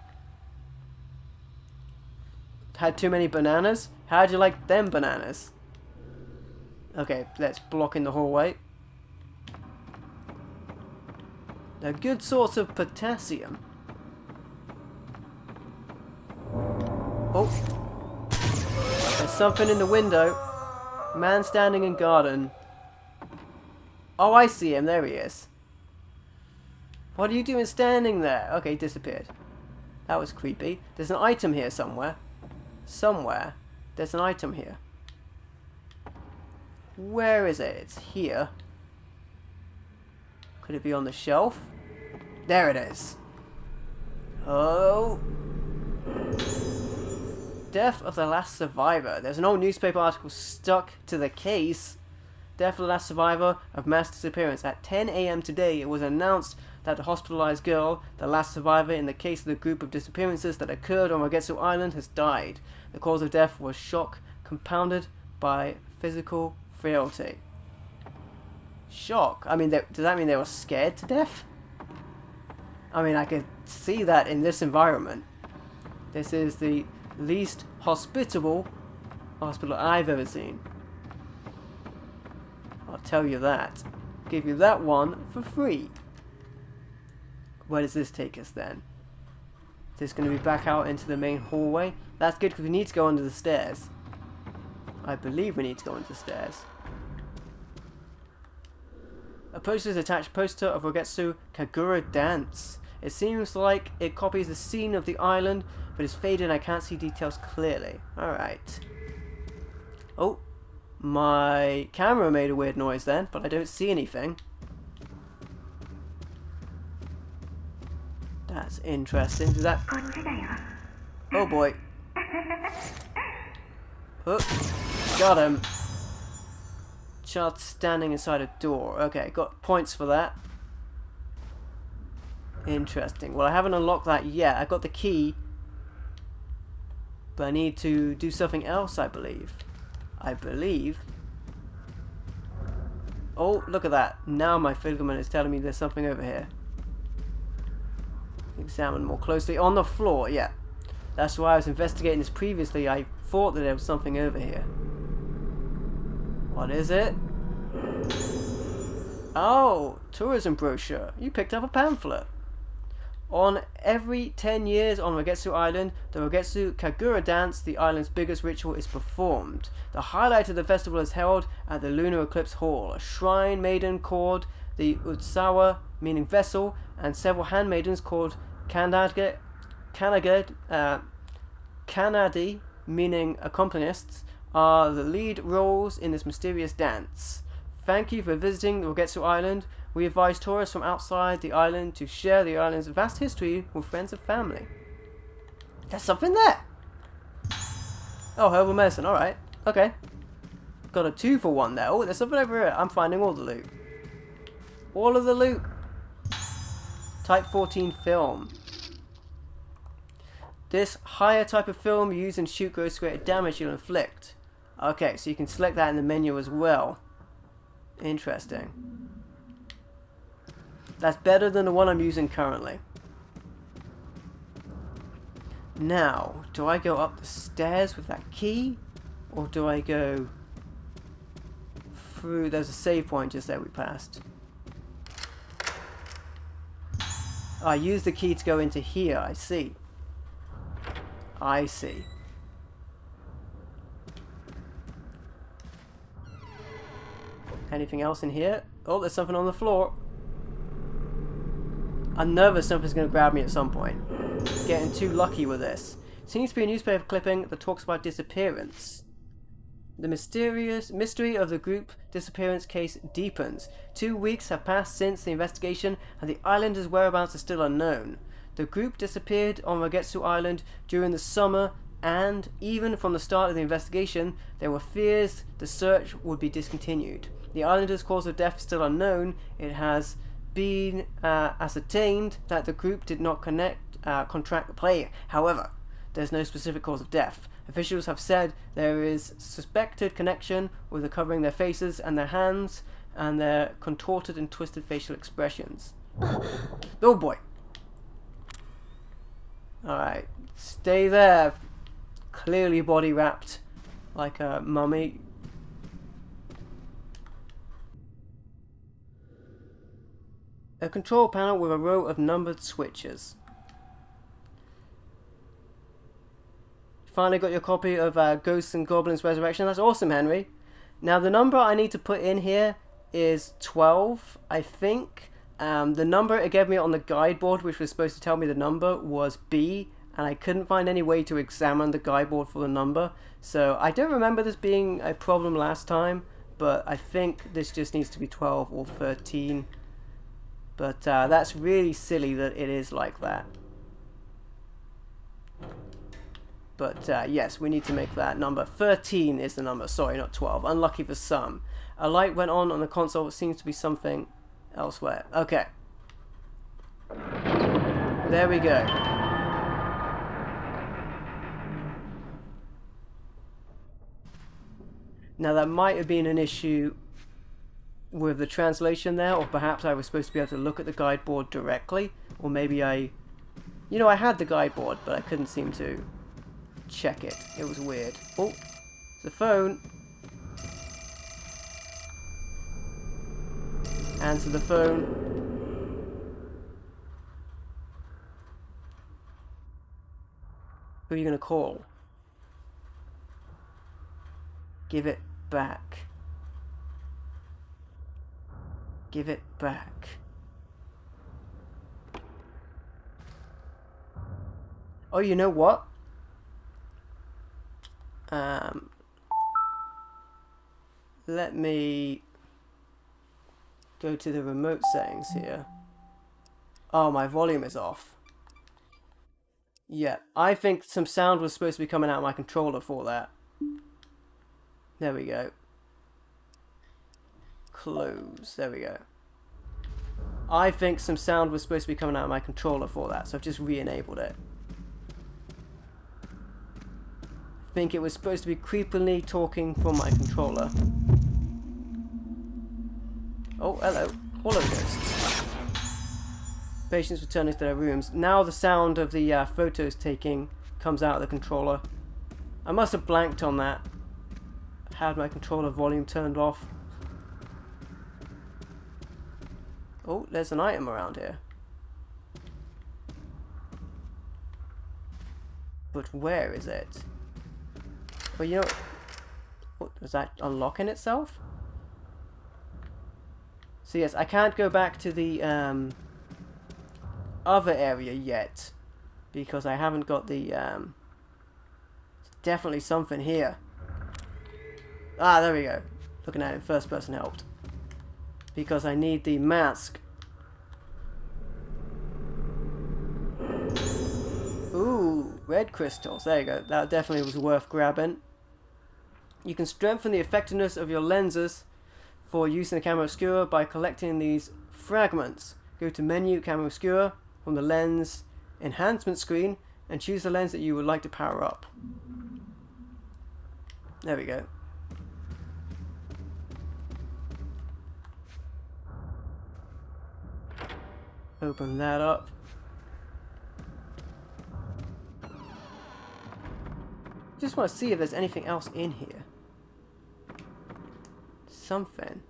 Had too many bananas? How'd you like them bananas? Okay, let's block in the hallway. A good source of potassium. Oh, there's something in the window. Man standing in garden. Oh, I see him. There he is. What are you doing standing there? Okay, he disappeared. That was creepy. There's an item here somewhere. Somewhere. There's an item here. Where is it? It's here. Could it be on the shelf? There it is. Oh. Death of the last survivor. There's an old newspaper article stuck to the case. Death of the last survivor of mass disappearance. At 10 a.m. today, it was announced that the hospitalized girl, the last survivor in the case of the group of disappearances that occurred on Rogetsu Island, has died. The cause of death was shock, compounded by physical frailty. Shock? I mean, does that mean they were scared to death? I mean, I could see that in this environment. This is the least hospitable hospital I've ever seen. I'll tell you that. Give you that one for free. Where does this take us then? Is this going to be back out into the main hallway? That's good because we need to go under the stairs. I believe we need to go under the stairs. A poster is attached poster of Rogetsu Kagura Dance. It seems like it copies the scene of the island, but it's faded and I can't see details clearly. Alright. Oh, my camera made a weird noise then, but I don't see anything. That's interesting. Does that... Oh boy. Oh, got him. Child standing inside a door. Okay, got points for that. Interesting. Well, I haven't unlocked that yet. I got the key. But I need to do something else, I believe. Oh, look at that. Now my figment is telling me there's something over here. Examine more closely. On the floor, yeah. That's why I was investigating this previously. I thought that there was something over here. What is it? Oh, tourism brochure. You picked up a pamphlet. On every 10 years on Rogetsu Island, the Rogetsu Kagura Dance, the island's biggest ritual, is performed. The highlight of the festival is held at the Lunar Eclipse Hall. A shrine maiden called the Utsawa, meaning vessel, and several handmaidens called Kanadi, meaning accompanists, are the lead roles in this mysterious dance. Thank you for visiting Rogetsu Island. We advise tourists from outside the island to share the island's vast history with friends and family. There's something there! Oh, herbal medicine, alright. Okay. Got a 2-for-1 there. Oh, there's something over here. I'm finding all the loot. All of the loot. Type 14 film. This higher type of film used in shoot grows to greater damage you'll inflict. Okay, so you can select that in the menu as well. Interesting. That's better than the one I'm using currently. Now, do I go up the stairs with that key? Or do I go through... There's a save point just there we passed. I use the key to go into here, I see. I see. Anything else in here? Oh, there's something on the floor. I'm nervous something's going to grab me at some point. Getting too lucky with this. Seems to be a newspaper clipping that talks about disappearance. The mystery of the group disappearance case deepens. 2 weeks have passed since the investigation and the islanders' whereabouts are still unknown. The group disappeared on Rogetsu Island during the summer, and even from the start of the investigation, there were fears the search would be discontinued. The islanders' cause of death is still unknown. It has been ascertained that the group did not contract the plague. However, there's no specific cause of death. Officials have said there is suspected connection with the covering their faces and their hands and their contorted and twisted facial expressions. Oh boy. Alright, stay there. Clearly body wrapped like a mummy. A control panel with a row of numbered switches. finally got your copy of Ghosts and Goblins Resurrection. That's awesome, Henry. Now, the number I need to put in here is 12, I think. The number it gave me on the guide board, which was supposed to tell me the number, was B, and I couldn't find any way to examine the guide board for the number. So I don't remember this being a problem last time, but I think this just needs to be 12 or 13. But that's really silly that it is like that. But yes, we need to make that number. 13 is the number, sorry, not 12. Unlucky for some. A light went on the console. It seems to be something elsewhere. Okay. There we go. Now that might have been an issue with the translation there, or perhaps I was supposed to be able to look at the guide board directly, or maybe I had the guide board, but I couldn't seem to check it. It was weird. Oh, it's a phone. Answer the phone. Who are you gonna call? Give it back. Give it back. Oh, you know what? Let me go to the remote settings here. Oh, my volume is off. Yeah, I think some sound was supposed to be coming out of my controller for that. There we go. Close. There we go. I think some sound was supposed to be coming out of my controller for that, so I've just re-enabled it. I think it was supposed to be creepily talking from my controller. Oh, hello. All of ghosts. Patients returning to their rooms. Now the sound of the photos taking comes out of the controller. I must have blanked on that. Had my controller volume turned off. Oh, there's an item around here. But where is it? Well, you know... What, was that unlocking itself? So yes, I can't go back to the other area yet. Because I haven't got the... definitely something here. Ah, there we go. Looking at it, first person helped. Because I need the mask. Ooh, red crystals. There you go. That definitely was worth grabbing. You can strengthen the effectiveness of your lenses for use in the camera obscura by collecting these fragments. Go to menu, camera obscura, from the lens enhancement screen, and choose the lens that you would like to power up. There we go. Open that up. Just want to see if there's anything else in here. Something.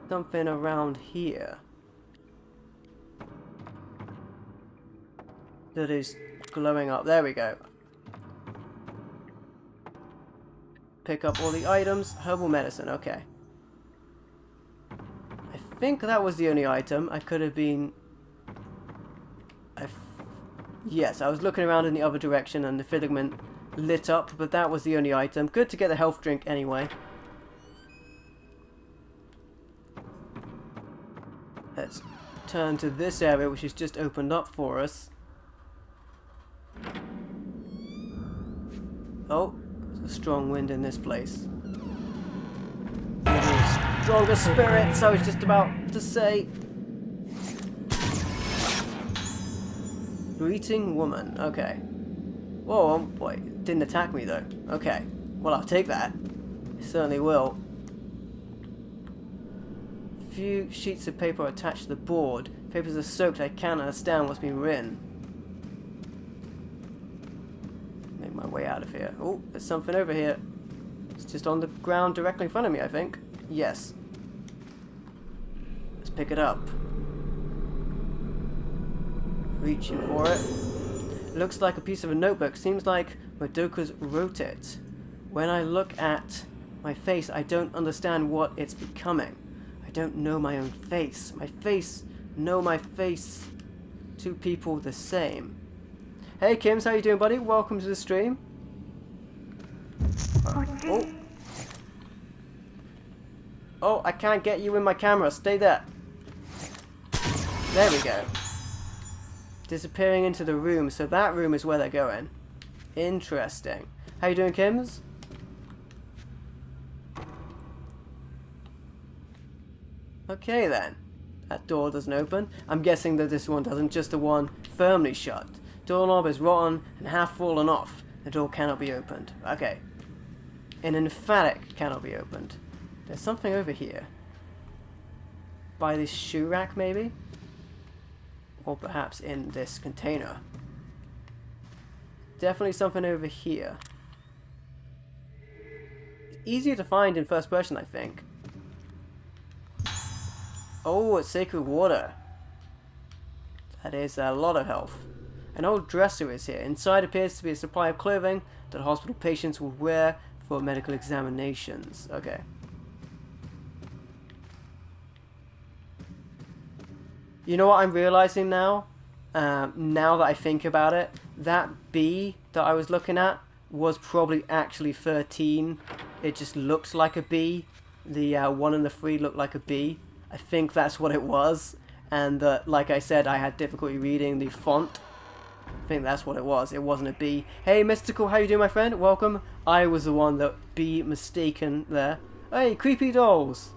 Something around here. That is glowing up. There we go. Pick up all the items. Herbal medicine. Okay. I think that was the only item. I could have been... Yes, I was looking around in the other direction and the filament lit up, but that was the only item. Good to get the health drink anyway. Let's turn to this area, which is just opened up for us. Oh, there's a strong wind in this place. Stronger spirits, I was just about to say. Greeting woman, okay. Whoa, boy, it didn't attack me though. Okay, well I'll take that. I certainly will. Few sheets of paper are attached to the board. Papers are soaked, I can't understand what's been written. Make my way out of here. Oh, there's something over here. It's just on the ground directly in front of me, I think. Yes. Let's pick it up. Reaching for it. Looks like a piece of a notebook. Seems like Madoka's wrote it. When I look at my face, I don't understand what it's becoming. I don't know my own face. My face, know my face. Two people the same. Hey Kims, how you doing, buddy? Welcome to the stream. Oh. Oh, I can't get you in my camera. Stay there. There we go. Disappearing into the room. So that room is where they're going. Interesting. How you doing, Kims? Okay then. That door doesn't open. I'm guessing that this one doesn't. Just the one firmly shut. Doorknob is rotten and half fallen off. The door cannot be opened. Okay. An emphatic cannot be opened. There's something over here. By this shoe rack, maybe? Or perhaps in this container. Definitely something over here. Easier to find in first person, I think. Oh, it's sacred water. That is a lot of health. An old dresser is here. Inside appears to be a supply of clothing that hospital patients would wear for medical examinations. Okay. You know what I'm realizing now? Now that I think about it, that B that I was looking at was probably actually 13. It just looks like a B. The 1 and the 3 look like a B. I think that's what it was. And like I said, I had difficulty reading the font. I think that's what it was. It wasn't a B. Hey, Mystical, how you doing, my friend? Welcome. I was the one that be mistaken there. Hey, creepy dolls.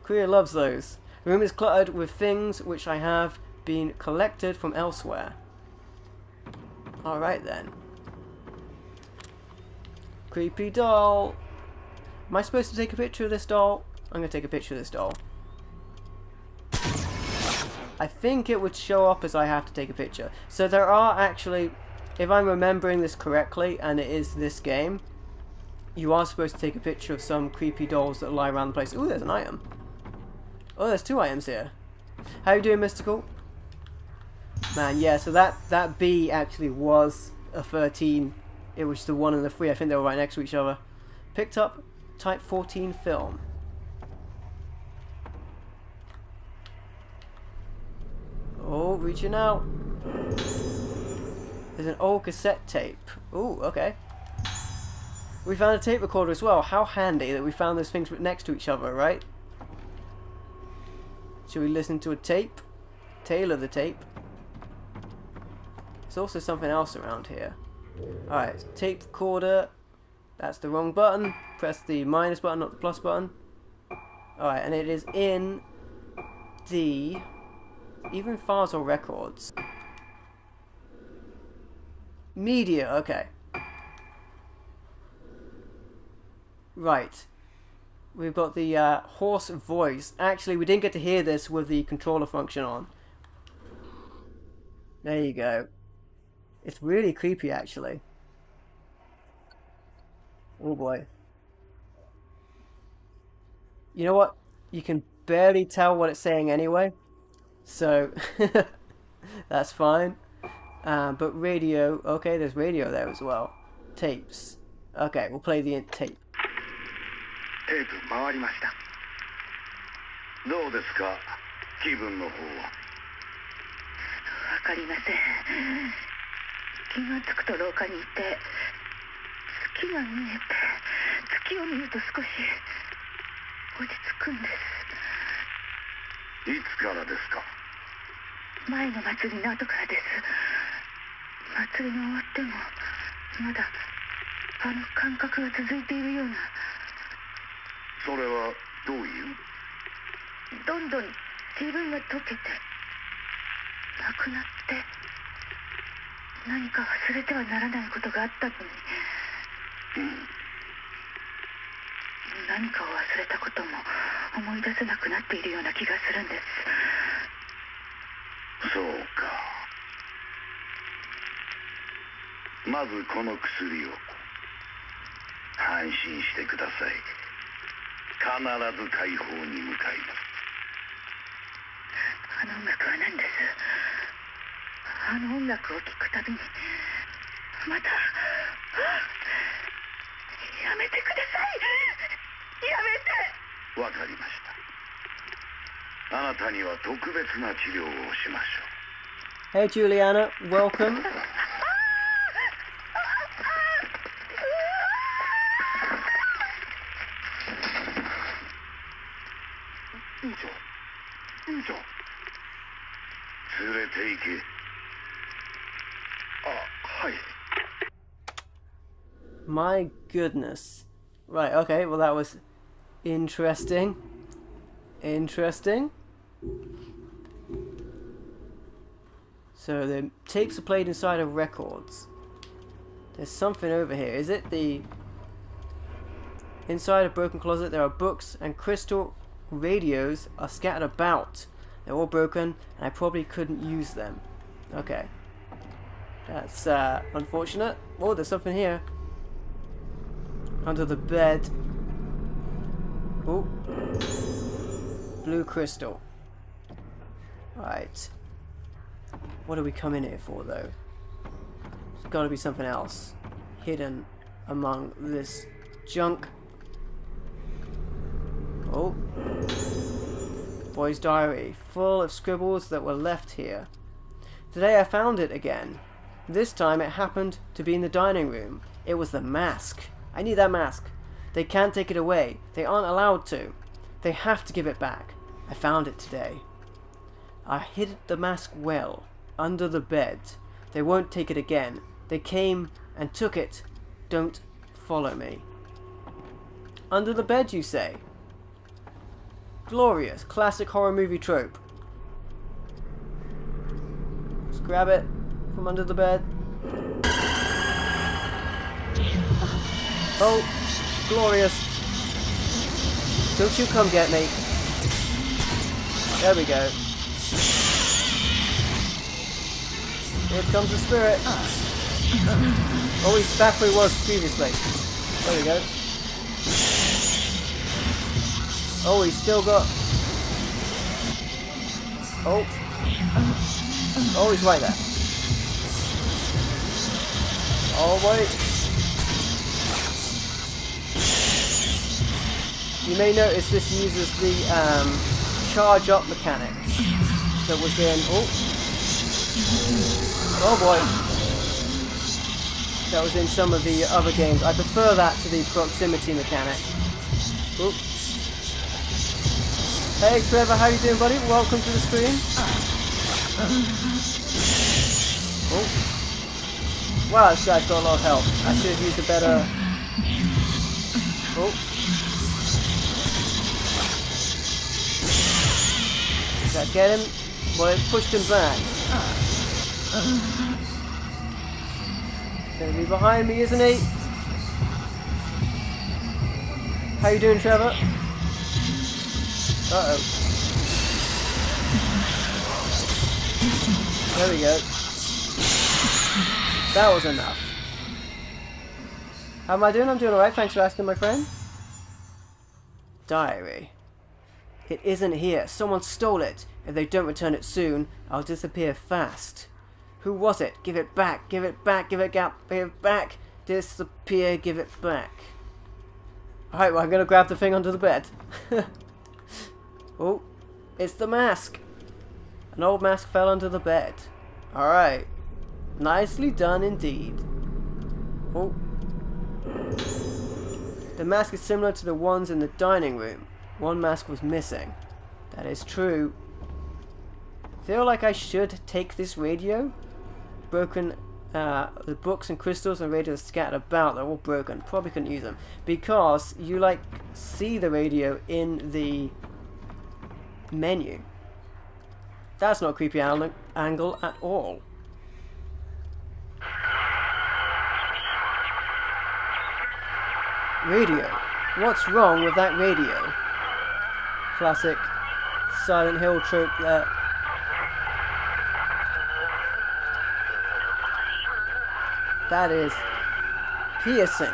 Korea loves those. The room is cluttered with things which I have been collected from elsewhere. Alright then. Creepy doll. Am I supposed to take a picture of this doll? I'm going to take a picture of this doll. I think it would show up as I have to take a picture. So there are actually, if I'm remembering this correctly, and it is this game, you are supposed to take a picture of some creepy dolls that lie around the place. Ooh, there's an item. Oh, there's 2 items here. How you doing, Mystical? Man, yeah, so that B actually was a 13. It was the 1 and the 3. I think they were right next to each other. Picked up Type 14 film. Oh, reaching out. There's an old cassette tape. Ooh, okay. We found a tape recorder as well. How handy that we found those things next to each other, right? Should we listen to a tape? Tail of the tape. There's also something else around here. Alright, tape recorder. That's the wrong button. Press the minus button, not the plus button. Alright, and it is in the... even files or records. Media, okay. Right. We've got the hoarse voice. Actually, we didn't get to hear this with the controller function on. There you go. It's really creepy, actually. Oh boy. You know what? You can barely tell what it's saying anyway. So, that's fine. But radio, okay, there's radio there as well. Tapes. Okay, we'll play the tape. テープ回りました。どうですか、気分の方は。わかりません。気がつくと廊下にいて、月が見えて、月を見ると少し落ち着くんです。いつからですか。前の祭りの後からです。祭りが終わってもまだあの感覚が続いているような。それはどういう。どんどん自分が溶けてなくなって、何か忘れてはならないことがあったのに、何かを忘れたことも思い出せなくなっているような気がするんです。そうか。まずこの薬を。安心してください。必ず解放に向かいます。あの音楽は何です。あの音楽を聴くたびにまたやめてください。やめて。わかりました。あなたには特別な治療をしましょう。 Hey Juliana, welcome. 院長、院長、連れて行け。あ、はい。 My goodness. Right, okay, well that was interesting. Interesting. So the tapes are played inside of records. There's something over here. Is it the... Inside a broken closet there are books and crystal radios are scattered about. They're all broken and I probably couldn't use them. Okay. That's unfortunate. Oh, there's something here. Under the bed. Oh. Blue crystal. Right. What do we come in here for, though? There's got to be something else hidden among this junk. Oh. Boy's diary, full of scribbles that were left here. Today I found it again. This time it happened to be in the dining room. It was the mask. I need that mask. They can't take it away. They aren't allowed to. They have to give it back. I found it today. I hid the mask well, under the bed. They won't take it again. They came and took it. Don't follow me. Under the bed, you say? Glorious. Classic horror movie trope. Let's grab it from under the bed. Oh, glorious. Don't you come get me. There we go. Here comes the spirit. Oh, he's back where he was previously. There we go. Oh, he's still got... Oh. Oh, he's right there. Oh, wait. You may notice this uses the charge up mechanic that was in... Oh boy. That was in some of the other games. I prefer that to the proximity mechanic. Ooh. Hey Trevor, how you doing, buddy? Welcome to the stream. Oh. Wow, this guy's got a lot of health. I should have used a better... Oh. Did that get him? Well, it pushed him back. Gonna be behind me, isn't he? How you doing, Trevor? Uh-oh. There we go. That was enough. How am I doing? I'm doing alright, thanks for asking, my friend. Diary. It isn't here. Someone stole it. If they don't return it soon, I'll disappear fast. Who was it? Give it back. Give it back. Give it back. Disappear. Give it back. Alright, well, I'm going to grab the thing under the bed. Oh, it's the mask. An old mask fell under the bed. Alright. Nicely done indeed. Oh. The mask is similar to the ones in the dining room. One mask was missing. That is true. Feel like I should take this radio? Broken, the books and crystals and radios scattered about. They're all broken. Probably couldn't use them. Because you, like, see the radio in the menu. That's not a creepy angle at all. Radio. What's wrong with that radio? Classic Silent Hill trope there. That is piercing.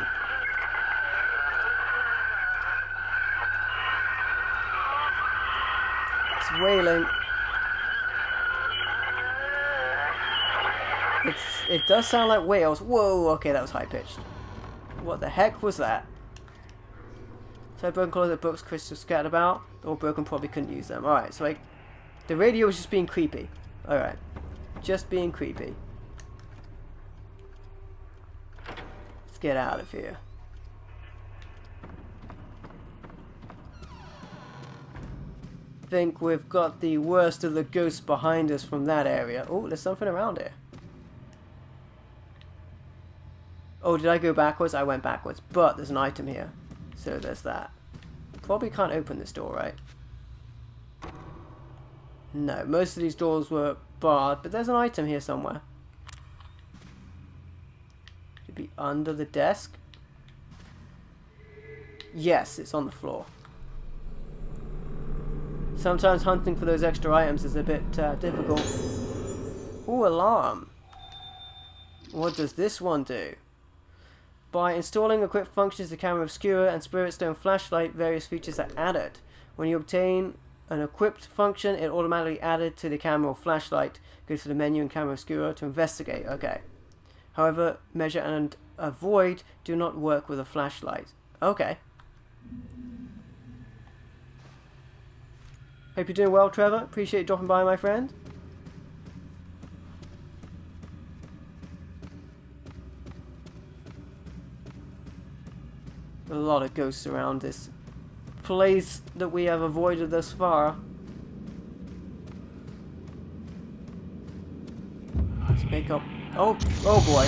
It's wailing. It does sound like whales. Whoa, okay, that was high pitched. What the heck was that? So broken closet books, crystals scattered about. All broken, probably couldn't use them. Alright, so the radio was just being creepy. Alright. Just being creepy. Let's get out of here. Think we've got the worst of the ghosts behind us from that area. Oh, there's something around here. Oh, did I go backwards? I went backwards, but there's an item here. So there's that. Probably can't open this door, right? No, most of these doors were barred, but there's an item here somewhere. Could be under the desk. Yes, it's on the floor. Sometimes hunting for those extra items is a bit difficult. Ooh, alarm. What does this one do? By installing equipped functions, the camera obscura and spirit stone flashlight, various features are added. When you obtain an equipped function, it automatically added to the camera or flashlight. Go to the menu in camera obscura to investigate. Okay. However, measure and avoid do not work with a flashlight. Okay. Hope you're doing well, Trevor. Appreciate you dropping by, my friend. A lot of ghosts around this place that we have avoided thus far. Let's make up. Oh boy.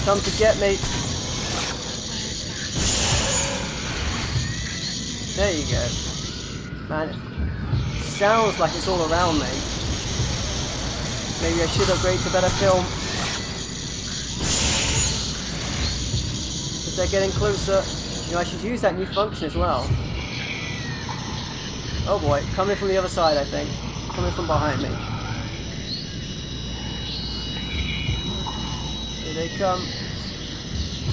Come to get me. There you go. Man, it sounds like it's all around me. Maybe I should upgrade to better film. Because they're getting closer. You know, I should use that new function as well. Oh boy, coming from the other side, I think. Coming from behind me. Here they come.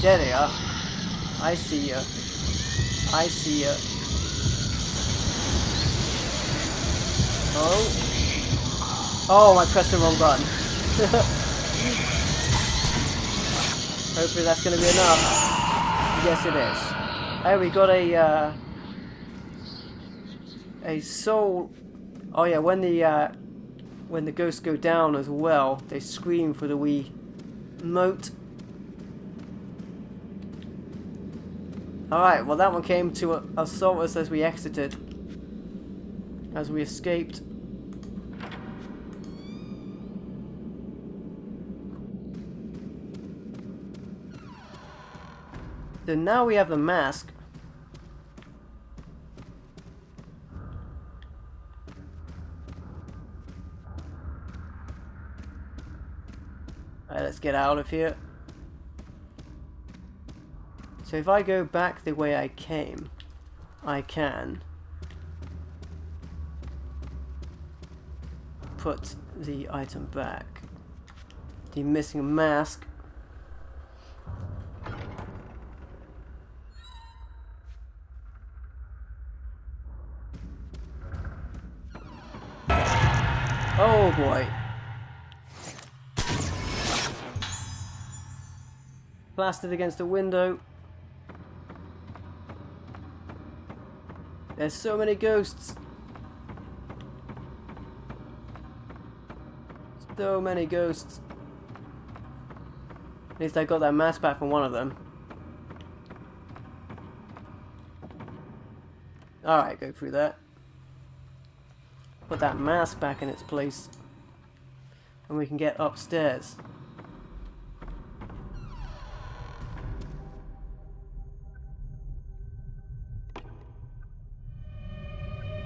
There they are. I see ya. I see ya. Oh, I pressed the wrong button. Hopefully that's going to be enough. Yes, it is. Oh, we got a soul. Oh yeah, when the ghosts go down as well, they scream for the wee mote. Alright, well that one came to assault us as we exited. As we escaped. So now we have the mask. Alright, let's get out of here. So if I go back the way I came, I can put the item back. The missing mask. Oh boy. Plastered against the window. There's so many ghosts. So many ghosts. At least I got that mask back from one of them. Alright, go through that. Put that mask back in its place. And we can get upstairs.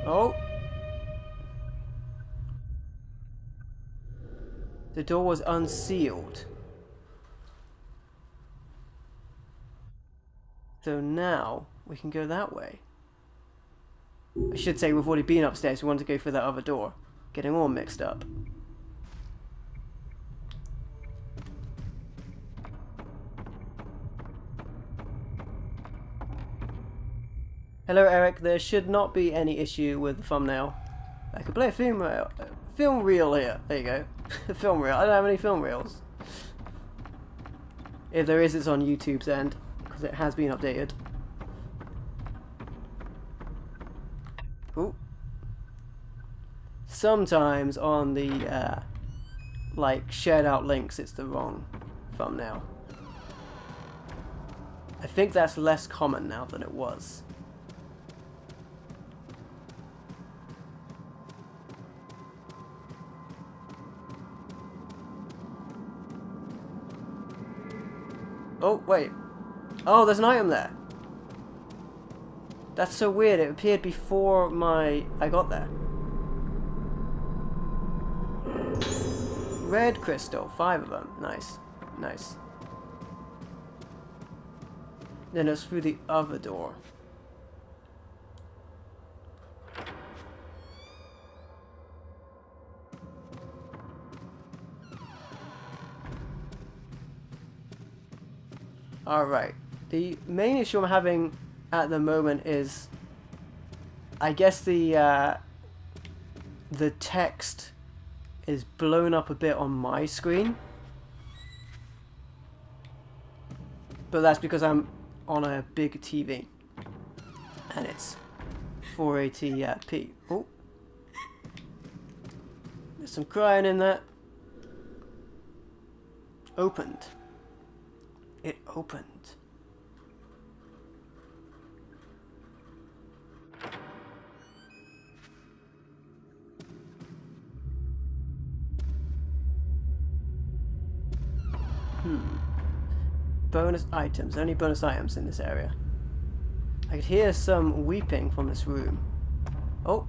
Oh! The door was unsealed. So now we can go that way. I should say we've already been upstairs, we want to go for that other door. Getting all mixed up. Hello Eric, there should not be any issue with the thumbnail. I could play a film reel here. There you go. Film reel. I don't have any film reels. If there is, it's on YouTube's end, because it has been updated. Ooh. Sometimes on the, like, shared out links, it's the wrong thumbnail. I think that's less common now than it was. Oh, wait. Oh, there's an item there. That's so weird. It appeared before I got there. Red crystal. 5 of them. Nice. Nice. Then it's through the other door. Alright. The main issue I'm having at the moment is, I guess the text is blown up a bit on my screen. But that's because I'm on a big TV. And it's 480p. Oh. There's some crying in there. Opened. It opened. Bonus items. Only bonus items in this area. I could hear some weeping from this room. Oh.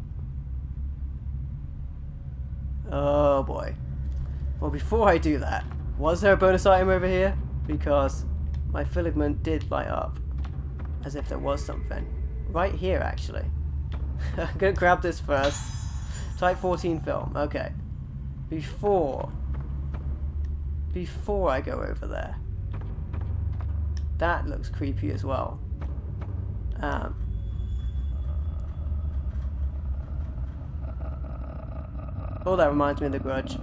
Oh boy. Well, before I do that, was there a bonus item over here? Because my filament did light up as if there was something. Right here, actually. I'm gonna grab this first. Type 14 film. Okay. Before I go over there. That looks creepy as well. Oh, that reminds me of The Grudge.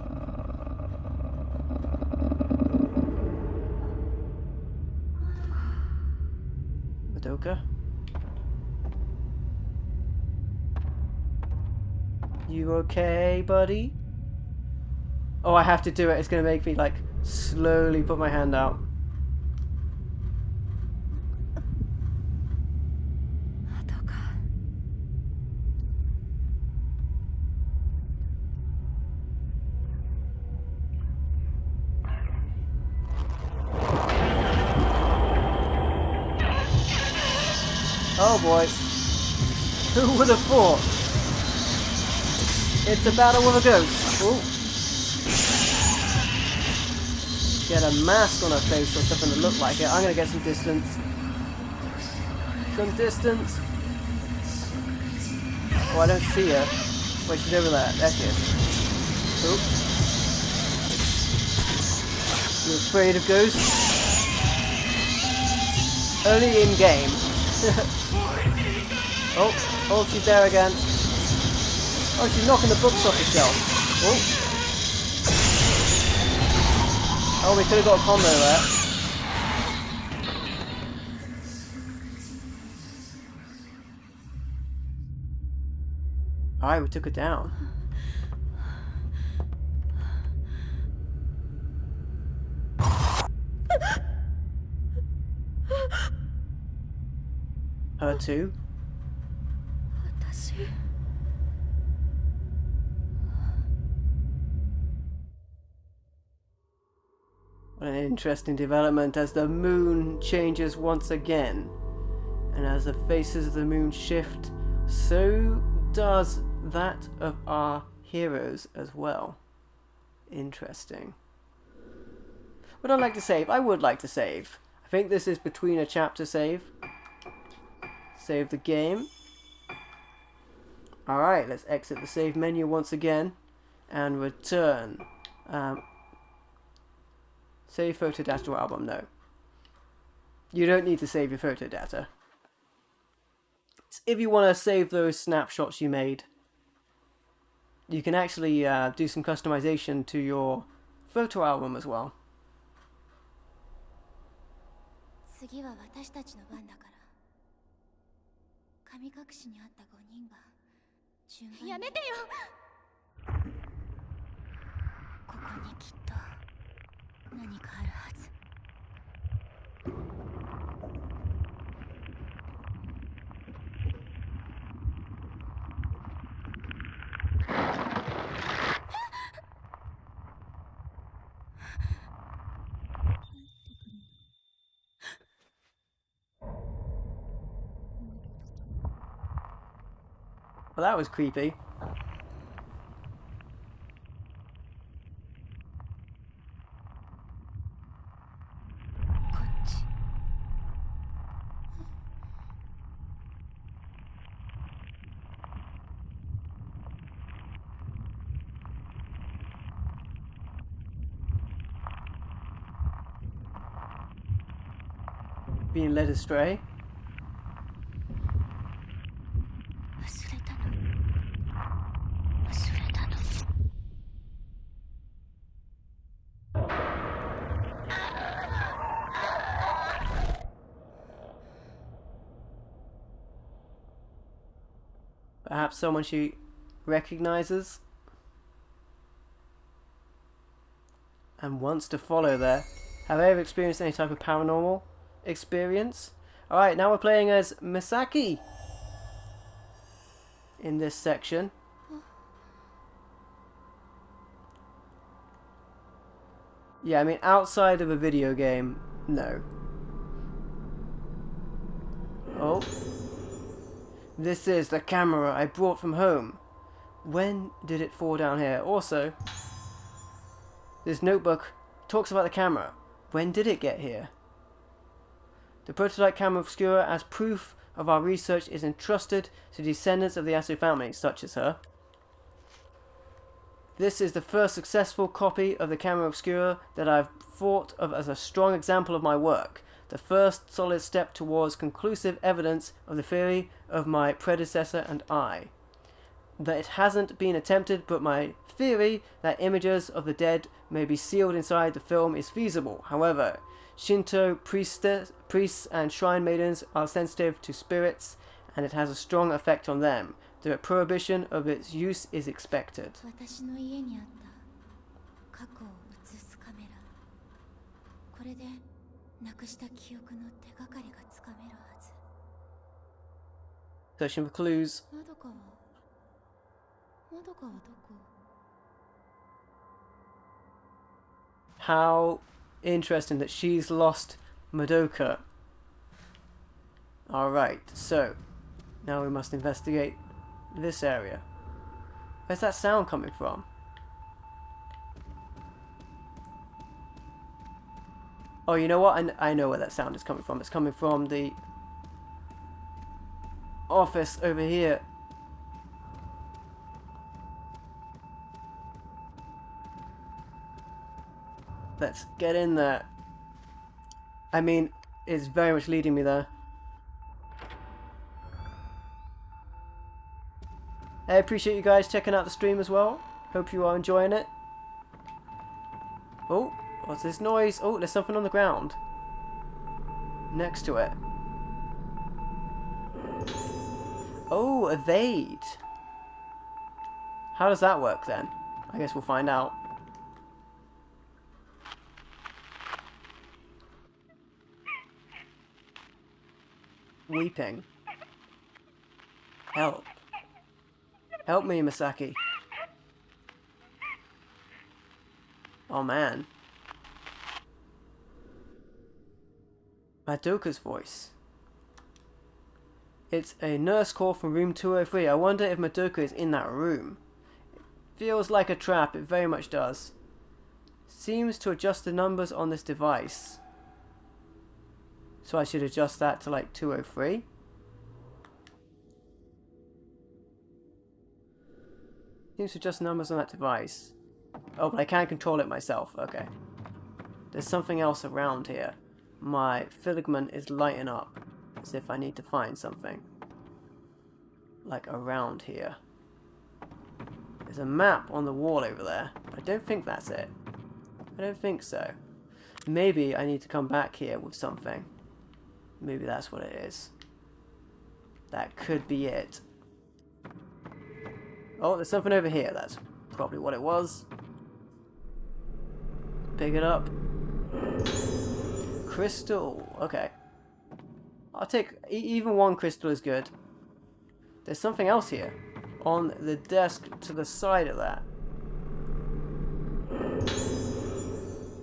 Madoka? You okay, buddy? Oh, I have to do it. It's gonna make me, like, slowly put my hand out. Oh boy. Who would have thought? It's a battle with a ghost. Ooh. Get a mask on her face or something to look like it. I'm gonna get some distance. Some distance. Oh, I don't see her. Wait, she's over there. There she is. Ooh. You afraid of ghosts? Only in game. Oh, she's there again. Oh, she's knocking the books off the shelf. Oh, we could have got a combo there. Alright, we took her down. Her too? What an interesting development as the moon changes once again. And as the faces of the moon shift, so does that of our heroes as well. Interesting. Would I like to save? I would like to save. I think this is between a chapter save. Save the game. Alright, let's exit the save menu once again and return. Save photo data or album, no. You don't need to save your photo data. It's if you want to save those snapshots you made. you can actually do some customization to your photo album as well. 次は私たちの番だから。神隠しにあった5人が順番に。やめてよ。ここにきっと何かあるはず。Well, that was creepy. こっち。Being led astray. 忘れたの。忘れたの。Perhaps someone she recognizes and wants to follow there. Have I ever experienced any type of paranormal experience? Alright, now we're playing as Misaki in this section. Yeah, I mean, outside of a video game, no. Oh. This is the camera I brought from home. When did it fall down here? Also, this notebook talks about the camera. When did it get here? The prototype camera obscura as proof of our research is entrusted to descendants of the Asu family, such as her. This is the first successful copy of the camera obscura that I've thought of as a strong example of my work. The first solid step towards conclusive evidence of the theory of my predecessor and I. That it hasn't been attempted, but my theory that images of the dead may be sealed inside the film is feasible. However, Shinto priests and shrine maidens are sensitive to spirits, and it has a strong effect on them. The prohibition of its use is expected. 私の家にあった過去を映すカメラ。これでなくした記憶の手がかりがつかめるはず。 Searching for clues. まどかはどこ？ How interesting that she's lost Madoka. Alright, so now we must investigate this area. Where's that sound coming from? Oh, you know what? I know where that sound is coming from. It's coming from the office over here. Let's get in there. I mean, it's very much leading me there. I appreciate you guys checking out the stream as well. Hope you are enjoying it. Oh, what's this noise? Oh, there's something on the ground next to it. Oh, evade. How does that work then? I guess we'll find out. Weeping. Help. Help me, Misaki. Oh man. Madoka's voice. It's a nurse call from room 203. I wonder if Madoka is in that room. It feels like a trap, it very much does. Seems to adjust the numbers on this device. So I should adjust that to like 203. Seems to adjust numbers on that device. Oh, but I can't control it myself. Okay. There's something else around here. My filament is lighting up as if I need to find something. Like around here. There's There's a map on the wall over there. I don't think that's it. I don't think so. Maybe I need to come back here with something. Maybe that's what it is. That could be it. Oh, there's something over here. That's probably what it was. Pick it up. Crystal. Okay. I'll take... even one crystal is good. There's something else here. On the desk to the side of that.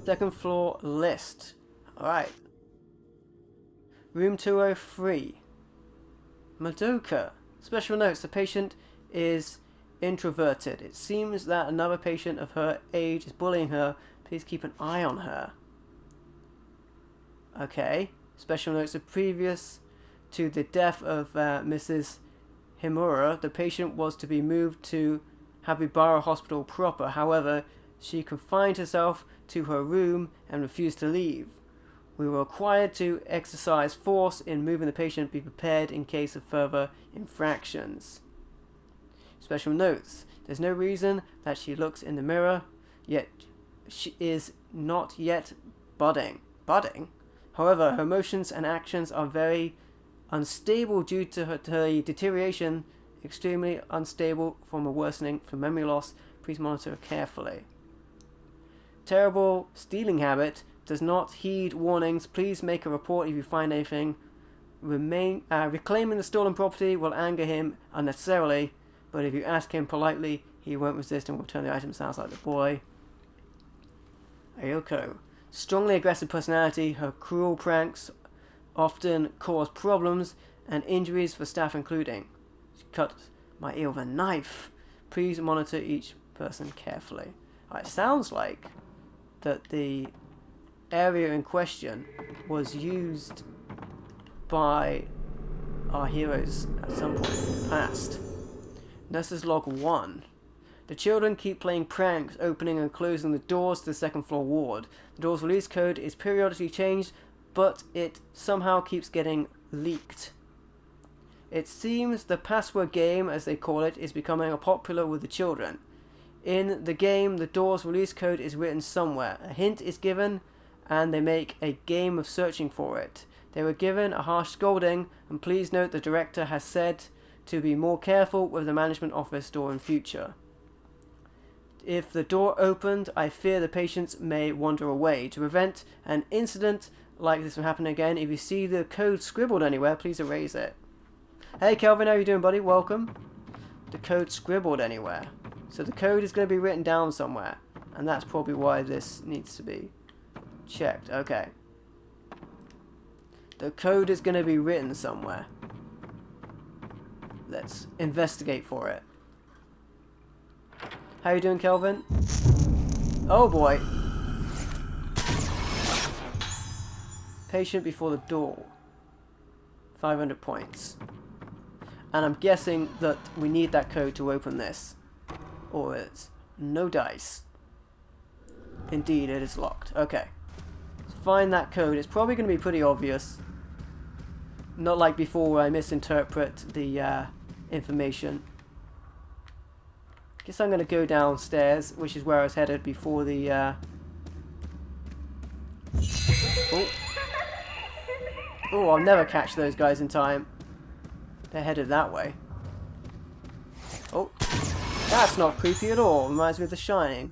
Second floor list. Alright. Room 203. Madoka. Special notes. The patient is introverted. It seems that another patient of her age is bullying her. Please keep an eye on her. Okay. Special notes. Previous to the death of Mrs. Himura, the patient was to be moved to Habibara Hospital proper. However, she confined herself to her room and refused to leave. We were required to exercise force in moving the patient. Be prepared in case of further infractions. Special notes. There's no reason that she looks in the mirror, yet she is not yet budding. Budding? However, her emotions and actions are very unstable due to her deterioration, extremely unstable from a worsening from memory loss. Please monitor carefully. Terrible stealing habit. Does not heed warnings. Please make a report if you find anything. Reclaiming the stolen property will anger him unnecessarily, but if you ask him politely, he won't resist and will return the item. Sounds like the boy. Ayoko. Strongly aggressive personality. Her cruel pranks often cause problems and injuries for staff including. She cut my ear with a knife. Please monitor each person carefully. It sounds like that the area in question was used by our heroes at some point in the past. Nurse's log 1. The children keep playing pranks, opening and closing the doors to the second floor ward. The door's release code is periodically changed, but it somehow keeps getting leaked. It seems the password game, as they call it, is becoming popular with the children. In the game, the door's release code is written somewhere. A hint is given, and they make a game of searching for it. They were given a harsh scolding, and please note the director has said to be more careful with the management office door in future. If the door opened, I fear the patients may wander away. To prevent an incident like this from happening again, if you see the code scribbled anywhere, please erase it. Hey Kelvin, how you doing, buddy? Welcome. The code scribbled anywhere. So the code is going to be written down somewhere, and that's probably why this needs to be checked. Okay. The code is going to be written somewhere. Let's investigate for it. How you doing, Kelvin? Oh boy. Patient before the door. 500 points. And I'm guessing that we need that code to open this. Or it's no dice. Indeed, it is locked. Okay. Let's find that code. It's probably going to be pretty obvious. Not like before where I misinterpret the information. Guess I'm going to go downstairs, which is where I was headed before the... Oh, I'll never catch those guys in time. They're headed that way. Oh, that's not creepy at all. Reminds me of The Shining.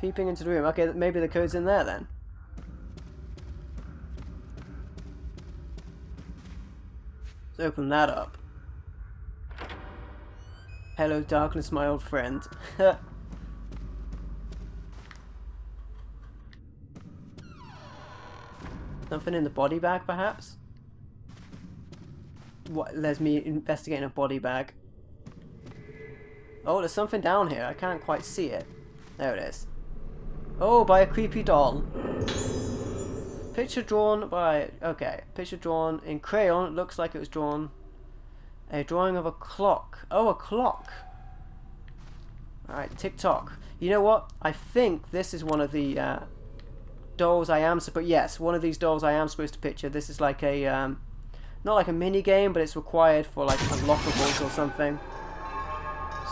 Peeping into the room. Okay, maybe the code's in there then. Let's open that up. Hello, darkness, my old friend. Something in the body bag, perhaps? What? There's me investigating a body bag. Oh, there's something down here. I can't quite see it. There it is. Oh, by a creepy doll. Picture drawn by... Okay, picture drawn in crayon. It looks like it was drawn... A drawing of a clock. Oh, a clock. Alright, tick-tock. You know what? I think this is one of the dolls I am supposed... Yes, one of these dolls I am supposed to picture. This is like a... not like a mini game, but it's required for like unlockables or something.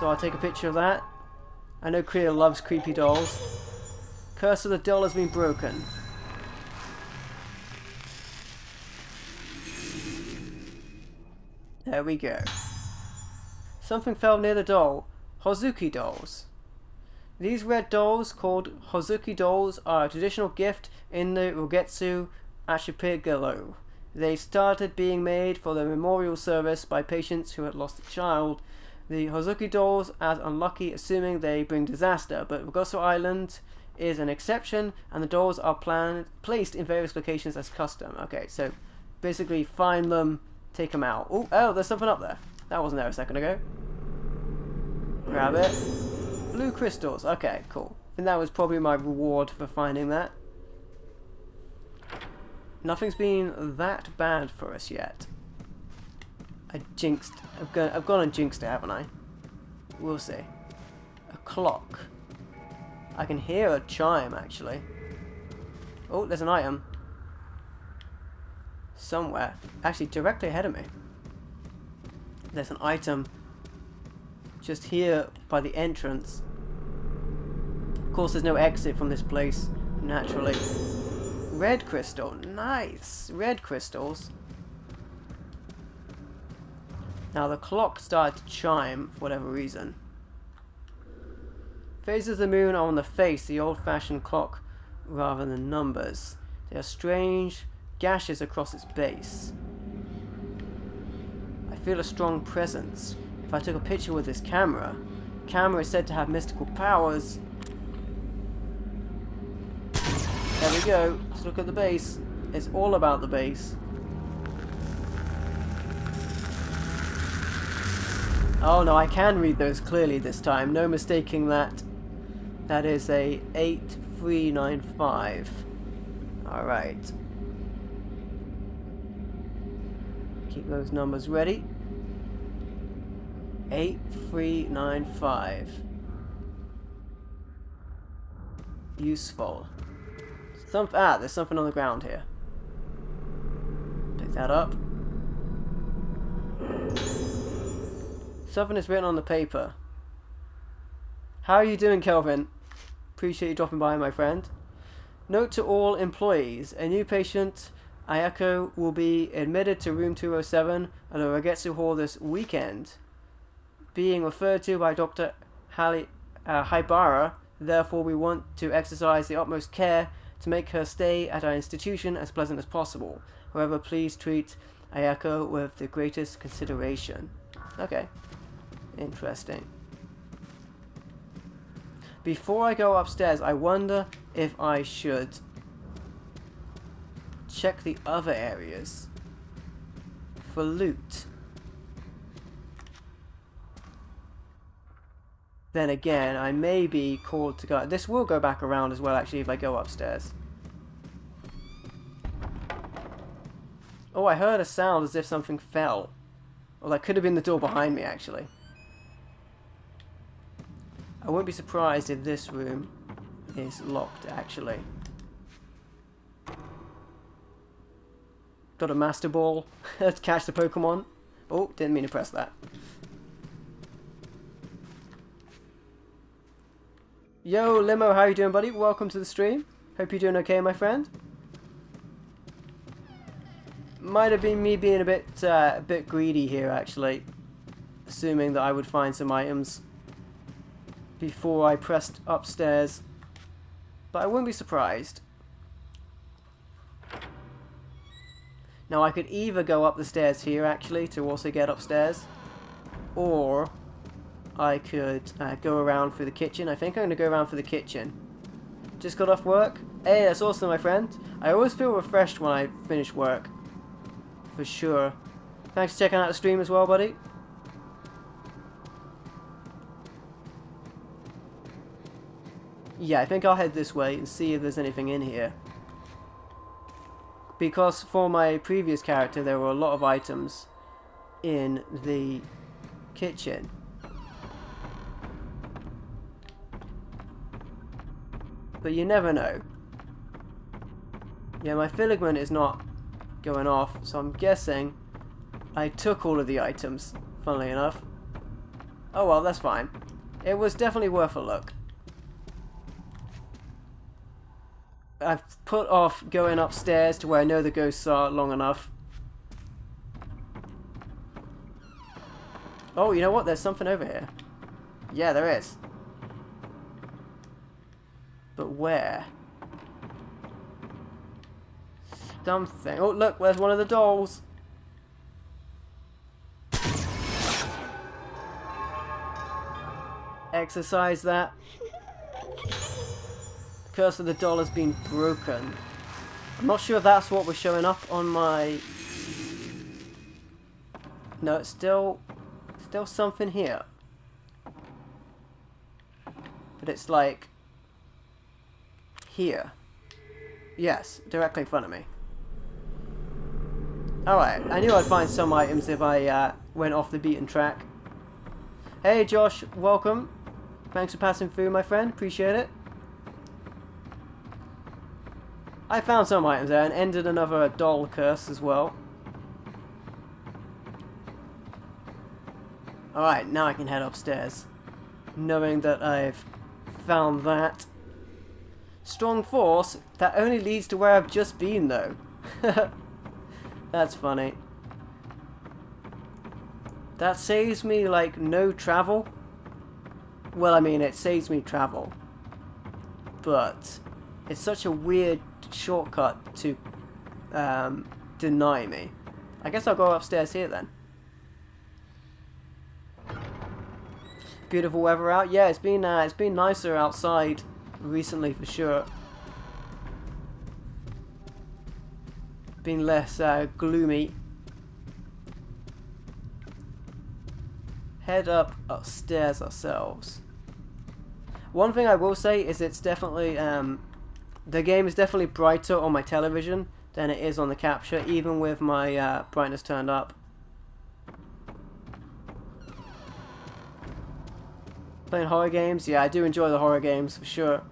So I'll take a picture of that. I know Kriya loves creepy dolls. Curse of the doll has been broken. There we go. Something fell near the doll. Hozuki dolls. These red dolls, called Hozuki dolls, are a traditional gift in the Rogetsu archipelago. They started being made for the memorial service by patients who had lost a child. The Hozuki dolls as unlucky, assuming they bring disaster, but Rogetsu Island is an exception, and the dolls are placed in various locations as custom. Okay, so basically find them, take them out. Oh, there's something up there. That wasn't there a second ago. Grab it. Blue crystals. Okay, cool. I think that was probably my reward for finding that. Nothing's been that bad for us yet. I jinxed. I've gone and jinxed it, haven't I? We'll see. A clock. I can hear a chime, actually. Oh, there's an item. Somewhere. Actually, directly ahead of me. There's an item just here by the entrance. Of course, there's no exit from this place, naturally. Red crystal. Nice. Red crystals. Now the clock started to chime for whatever reason. Phases of the moon are on the face, the old-fashioned clock, rather than numbers. There are strange gashes across its base. I feel a strong presence. If I took a picture with this camera, the camera is said to have mystical powers. There we go. Let's look at the base. It's all about the base. Oh no, I can read those clearly this time. No mistaking that. That is a 8395. Alright. Keep those numbers ready. 8395. Useful. There's something on the ground here. Pick that up. Something is written on the paper. How are you doing, Kelvin? Appreciate you dropping by, my friend. Note to all employees. A new patient, Ayako, will be admitted to room 207 at the Rogetsu Hall this weekend. Being referred to by Dr. Haibara, therefore we want to exercise the utmost care to make her stay at our institution as pleasant as possible. However, please treat Ayako with the greatest consideration. Okay. Interesting. Before I go upstairs, I wonder if I should check the other areas for loot. Then again, I may be called to go. This will go back around as well, actually, if I go upstairs. Oh, I heard a sound as if something fell. Well, that could have been the door behind me, actually. I won't be surprised if this room is locked, actually. Got a Master Ball to catch the Pokemon. Oh, didn't mean to press that. Yo, Limo, how you doing, buddy? Welcome to the stream. Hope you're doing okay, my friend. Might have been me being a bit greedy here, actually. Assuming that I would find some items before I pressed upstairs. But I wouldn't be surprised. Now I could either go up the stairs here, actually, to also get upstairs. Or I could go around through the kitchen. I think I'm going to go around through the kitchen. Just got off work. Hey, that's awesome, my friend. I always feel refreshed when I finish work. For sure. Thanks for checking out the stream as well, buddy. Yeah, I think I'll head this way and see if there's anything in here. Because for my previous character, there were a lot of items in the kitchen. But you never know. Yeah, my filament is not going off, so I'm guessing I took all of the items, funnily enough. Oh well, that's fine. It was definitely worth a look. I've put off going upstairs to where I know the ghosts are long enough. Oh, you know what? There's something over here. Yeah, there is. But where? Something. Oh, look, where's one of the dolls? Exercise that. The curse of the doll has been broken. I'm not sure if that's what was showing up on my... No, it's still something here. But it's like... here. Yes, directly in front of me. Alright, I knew I'd find some items if I went off the beaten track. Hey Josh, welcome. Thanks for passing through, my friend. Appreciate it. I found some items there and ended another doll curse as well. Alright, now I can head upstairs. Knowing that I've found that. Strong force? That only leads to where I've just been, though. That's funny. That saves me, like, no travel. Well, I mean, it saves me travel. But it's such a weird shortcut to deny me. I guess I'll go upstairs here then. Beautiful weather out. Yeah, it's been nicer outside recently for sure. Been less gloomy. Head upstairs ourselves. One thing I will say is it's definitely the game is definitely brighter on my television than it is on the capture, even with my brightness turned up. Playing horror games? Yeah, I do enjoy the horror games for sure.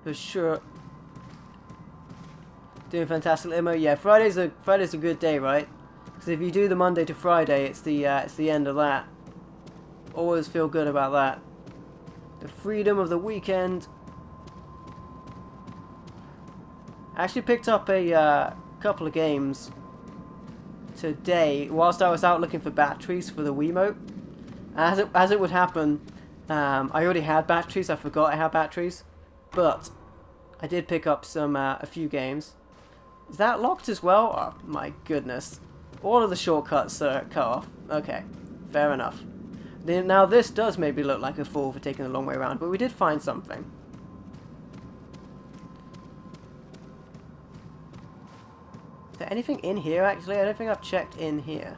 For sure. Doing fantastic limo. Yeah, Friday's a good day, right? Because if you do the Monday to Friday, it's the end of that. Always feel good about that. The freedom of the weekend. I actually picked up a couple of games today whilst I was out looking for batteries for the Wiimote. As it would happen, I already had batteries. I forgot I had batteries, but I did pick up a few games. Is that locked as well? Oh my goodness. All of the shortcuts are cut off. Okay, fair enough. Now this does maybe look like a fool for taking the long way around, but we did find something. Is there anything in here actually? I don't think I've checked in here.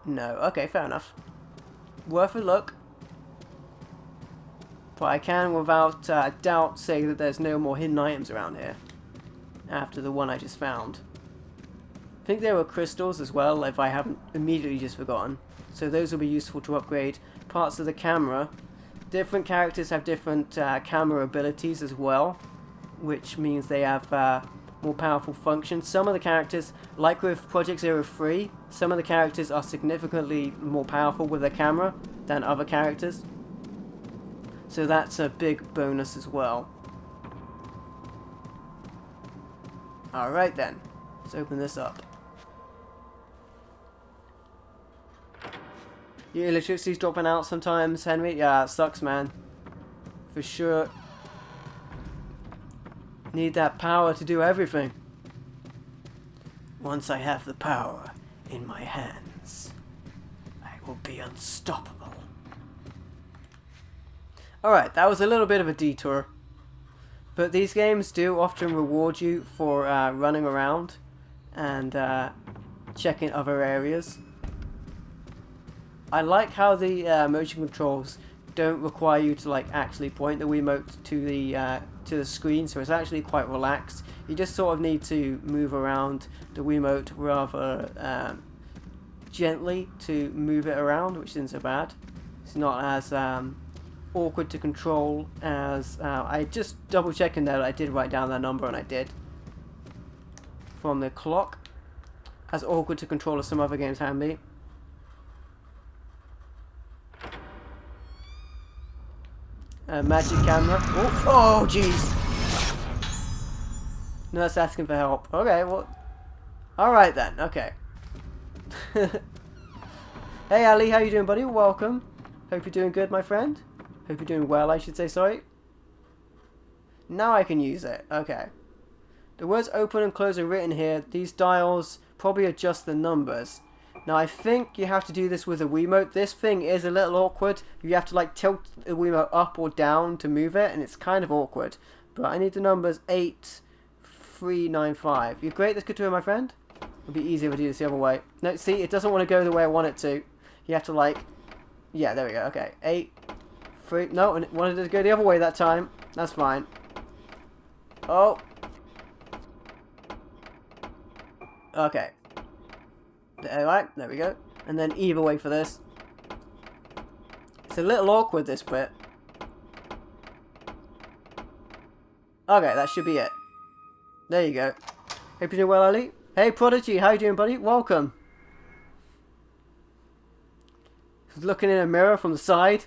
No, okay, fair enough. Worth a look. But I can without doubt say that there's no more hidden items around here. After the one I just found. I think there were crystals as well, if I haven't immediately just forgotten. So those will be useful to upgrade parts of the camera. Different characters have different camera abilities as well, which means they have more powerful functions. Some of the characters, like with Project Zero 3, some of the characters are significantly more powerful with their camera than other characters. So that's a big bonus as well. Alright then, let's open this up. Your electricity's dropping out sometimes, Henry. Yeah, it sucks, man. For sure. Need that power to do everything. Once I have the power in my hands, I will be unstoppable. Alright, that was a little bit of a detour. But these games do often reward you for running around and checking other areas. I like how the motion controls don't require you to like actually point the Wiimote to the screen, so it's actually quite relaxed. You just sort of need to move around the Wiimote rather gently to move it around, which isn't so bad. It's not as awkward to control as I just double checking that I did write down that number, and I did from the clock. as awkward to control as some other games can be. Magic camera. Oh, jeez. Nurse asking for help. Okay, well. Alright then, okay. Hey Ali, how you doing, buddy? Welcome. Hope you're doing good, my friend. Hope you're doing well, I should say, sorry. Now I can use it. Okay. The words open and close are written here. These dials probably adjust the numbers. Now I think you have to do this with a Wiimote. This thing is a little awkward. You have to like tilt the Wiimote up or down to move it, and it's kind of awkward. But I need the numbers 8, 3, 9, 5. You're great, that's good to hear, my friend. It'll be easier if I do this the other way. No, see, it doesn't want to go the way I want it to. You have to like... Yeah, there we go. Okay, 8, 3... No, and it wanted to go the other way that time. That's fine. Oh. Okay. Alright, there we go. And then either way for this. It's a little awkward, this bit. Okay, that should be it. There you go. Hope you're doing well, Ali. Hey, Prodigy, how you doing, buddy? Welcome. Looking in a mirror from the side.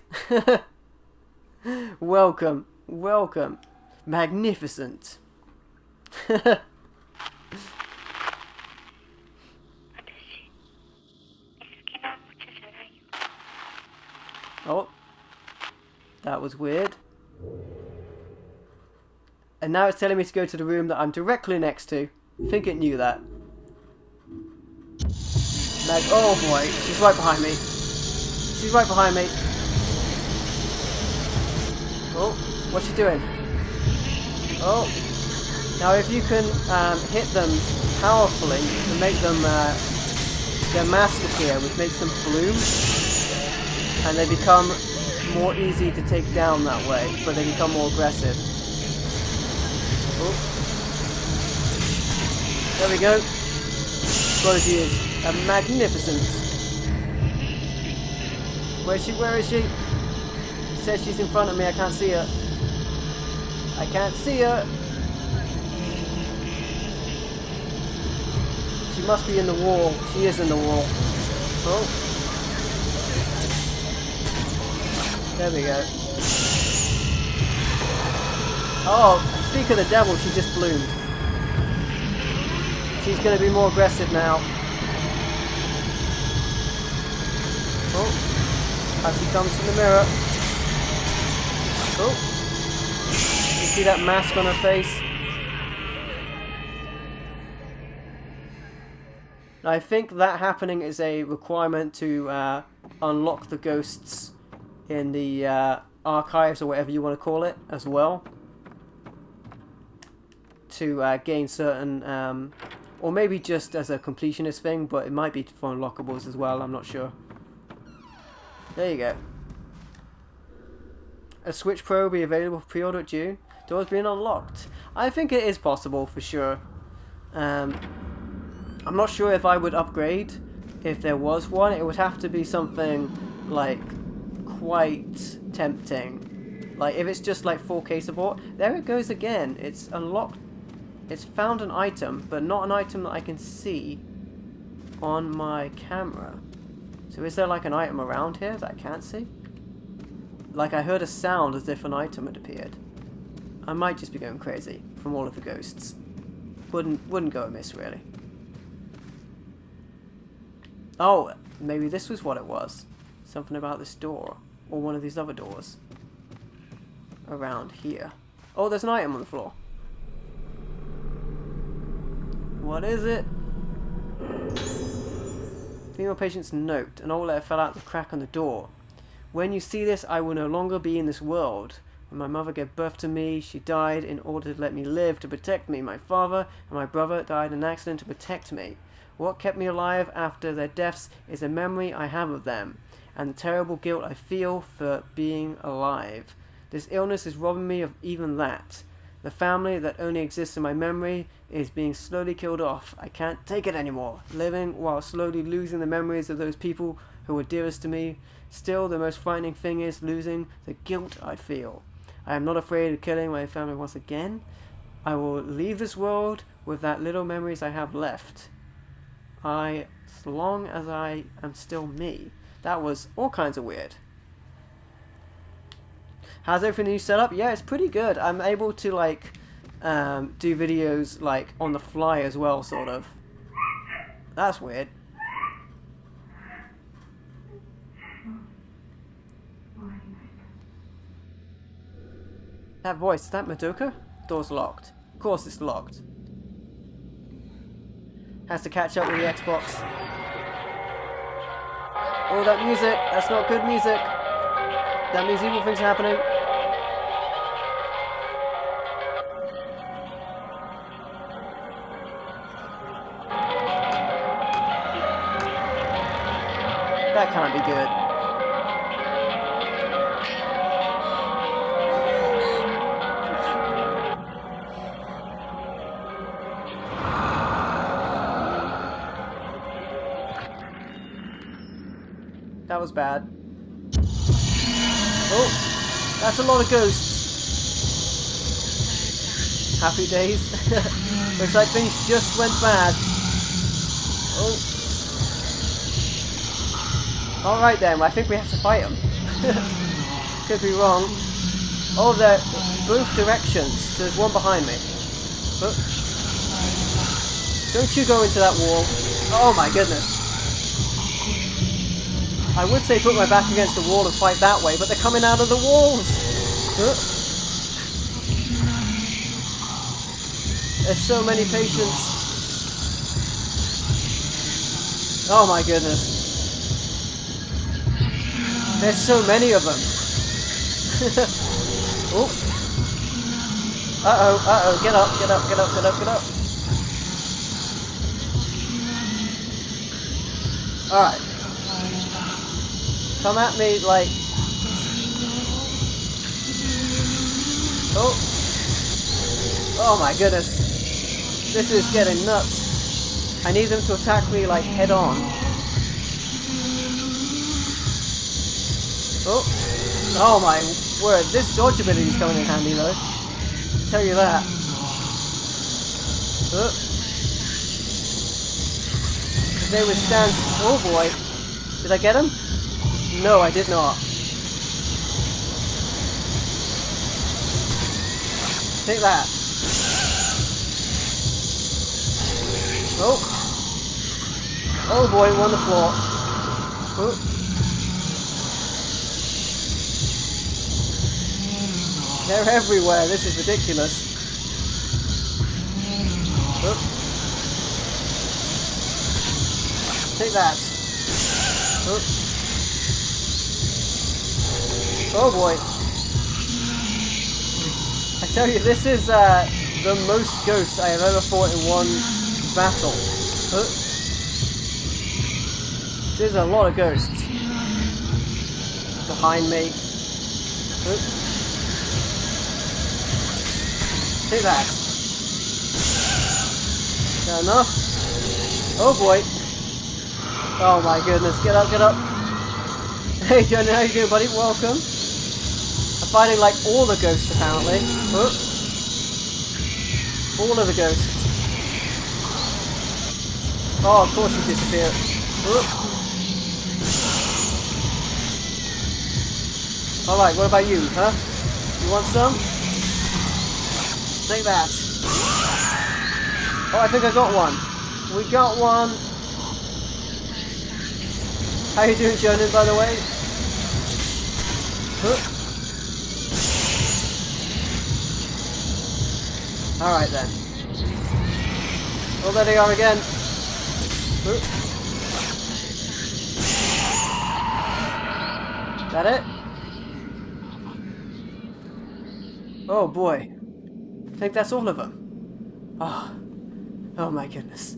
Welcome. Welcome. Magnificent. Oh. That was weird. And now it's telling me to go to the room that I'm directly next to. I think it knew that. Oh boy, she's right behind me. She's right behind me. Oh, what's she doing? Oh. Now if you can hit them powerfully to make them their mask appear, which makes them bloom, and they become more easy to take down that way, but they become more aggressive. Oh. There we go. Prodigy is a magnificent. Where is she? Where is she? It says she's in front of me. I can't see her. I can't see her. She must be in the wall. She is in the wall. Oh. There we go. Oh, speak of the devil, she just bloomed. She's going to be more aggressive now. Oh. As she comes from the mirror. Oh. You see that mask on her face? I think that happening is a requirement to unlock the ghosts in the archives, or whatever you want to call it, as well. To gain certain... or maybe just as a completionist thing, but it might be for unlockables as well, I'm not sure. There you go. A Switch Pro will be available for pre-order at June. Doors being unlocked. I think it is possible for sure. I'm not sure if I would upgrade if there was one. It would have to be something like quite tempting. Like if it's just like 4K support. There it goes again. It's unlocked. It's found an item, but not an item that I can see on my camera. So is there like an item around here that I can't see? Like I heard a sound as if an item had appeared. I might just be going crazy from all of the ghosts. Wouldn't go amiss really. Oh, maybe this was what it was. Something about this door. Or one of these other doors. Around here. Oh, there's an item on the floor. What is it? Female patient's note. An old letter fell out the crack on the door. When you see this, I will no longer be in this world. When my mother gave birth to me, she died in order to let me live, to protect me. My father and my brother died in an accident to protect me. What kept me alive after their deaths is a memory I have of them, and the terrible guilt I feel for being alive. This illness is robbing me of even that. The family that only exists in my memory is being slowly killed off. I can't take it anymore. Living while slowly losing the memories of those people who were dearest to me. Still, the most frightening thing is losing the guilt I feel. I am not afraid of killing my family once again. I will leave this world with that little memories I have left. as long as I am still me. That was all kinds of weird. How's everything you set up? Yeah, it's pretty good. I'm able to like do videos like on the fly as well, sort of. That's weird. That voice, is that Madoka? Door's locked. Of course it's locked. Has to catch up with the Xbox. Oh, that music! That's not good music! That means evil things are happening. That can't be good. That was bad. Oh, that's a lot of ghosts. Happy days. Looks like things just went bad. Oh. Alright then, I think we have to fight them. Could be wrong. Oh, they're both directions. So there's one behind me. Oh. Don't you go into that wall. Oh my goodness. I would say put my back against the wall and fight that way, but they're coming out of the walls! There's so many patients. Oh my goodness. There's so many of them. Oh. Uh-oh, uh-oh, get up, get up, get up, get up, get up. Alright. Come at me like... Oh! Oh my goodness! This is getting nuts! I need them to attack me like head on. Oh! Oh my word! This dodge ability is coming in handy though. I'll tell you that. Oh! They withstand... Oh boy! Did I get him? No, I did not. Take that. Oh. Oh boy, we're on the floor. Oh. They're everywhere. This is ridiculous. Oh. Take that. Oh. Oh boy. I tell you, this is the most ghosts I have ever fought in one battle. There's a lot of ghosts. Behind me. Take that. Is that enough? Oh boy. Oh my goodness, get up, get up. Hey Johnny, how you doing buddy? Welcome. I'm fighting like all the ghosts apparently. Oh. All of the ghosts. Oh, of course you disappeared. Oh. Alright, what about you, huh? You want some? Take that. Oh, I think I got one. We got one. How you doing, Jonan, by the way? Huh. Alright then. Oh, there they are again. Huh. That it? Oh boy. I think that's all of them. Oh, oh my goodness.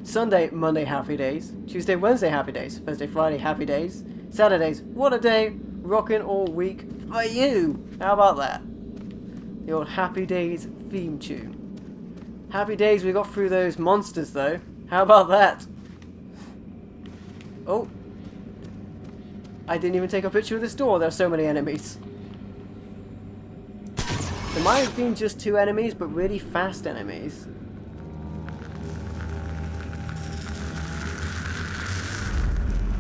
Sunday, Monday, happy days. Tuesday, Wednesday, happy days. Thursday, Friday, happy days. Saturdays, what a day. Rocking all week for you. How about that? The old Happy Days theme tune. Happy days we got through those monsters though. How about that? Oh. I didn't even take a picture of this door. There are so many enemies. There might have been just 2 enemies, but really fast enemies.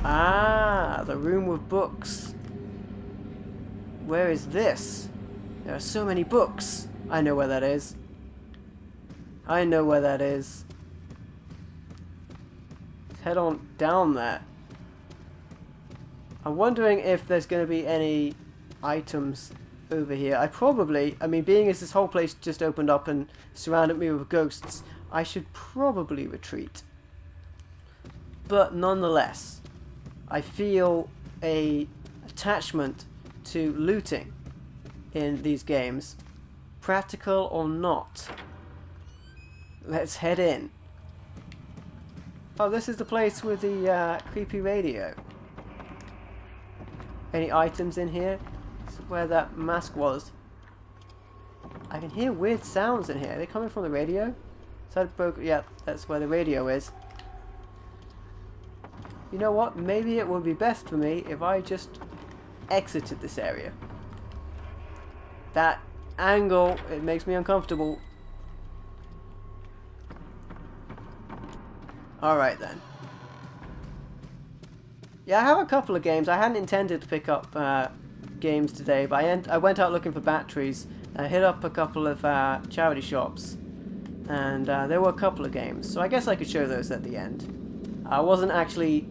Ah, the room with books. Where is this? There are so many books. I know where that is. I know where that is. Let's head on down there. I'm wondering if there's going to be any items over here. I mean, being as this whole place just opened up and surrounded me with ghosts, I should probably retreat. But nonetheless, I feel a attachment to looting in these games, practical or not. Let's head in. Oh, this is the place with the creepy radio. Any items in here? This is where that mask was. I can hear weird sounds in here. Are they coming from the radio? Is that broke? Yeah, that's where the radio is. You know what? Maybe it would be best for me if I just exited this area. That angle, it makes me uncomfortable. Alright then. Yeah, I have a couple of games. I hadn't intended to pick up games today, but I went out looking for batteries. I hit up a couple of charity shops, and there were a couple of games. So I guess I could show those at the end. I wasn't actually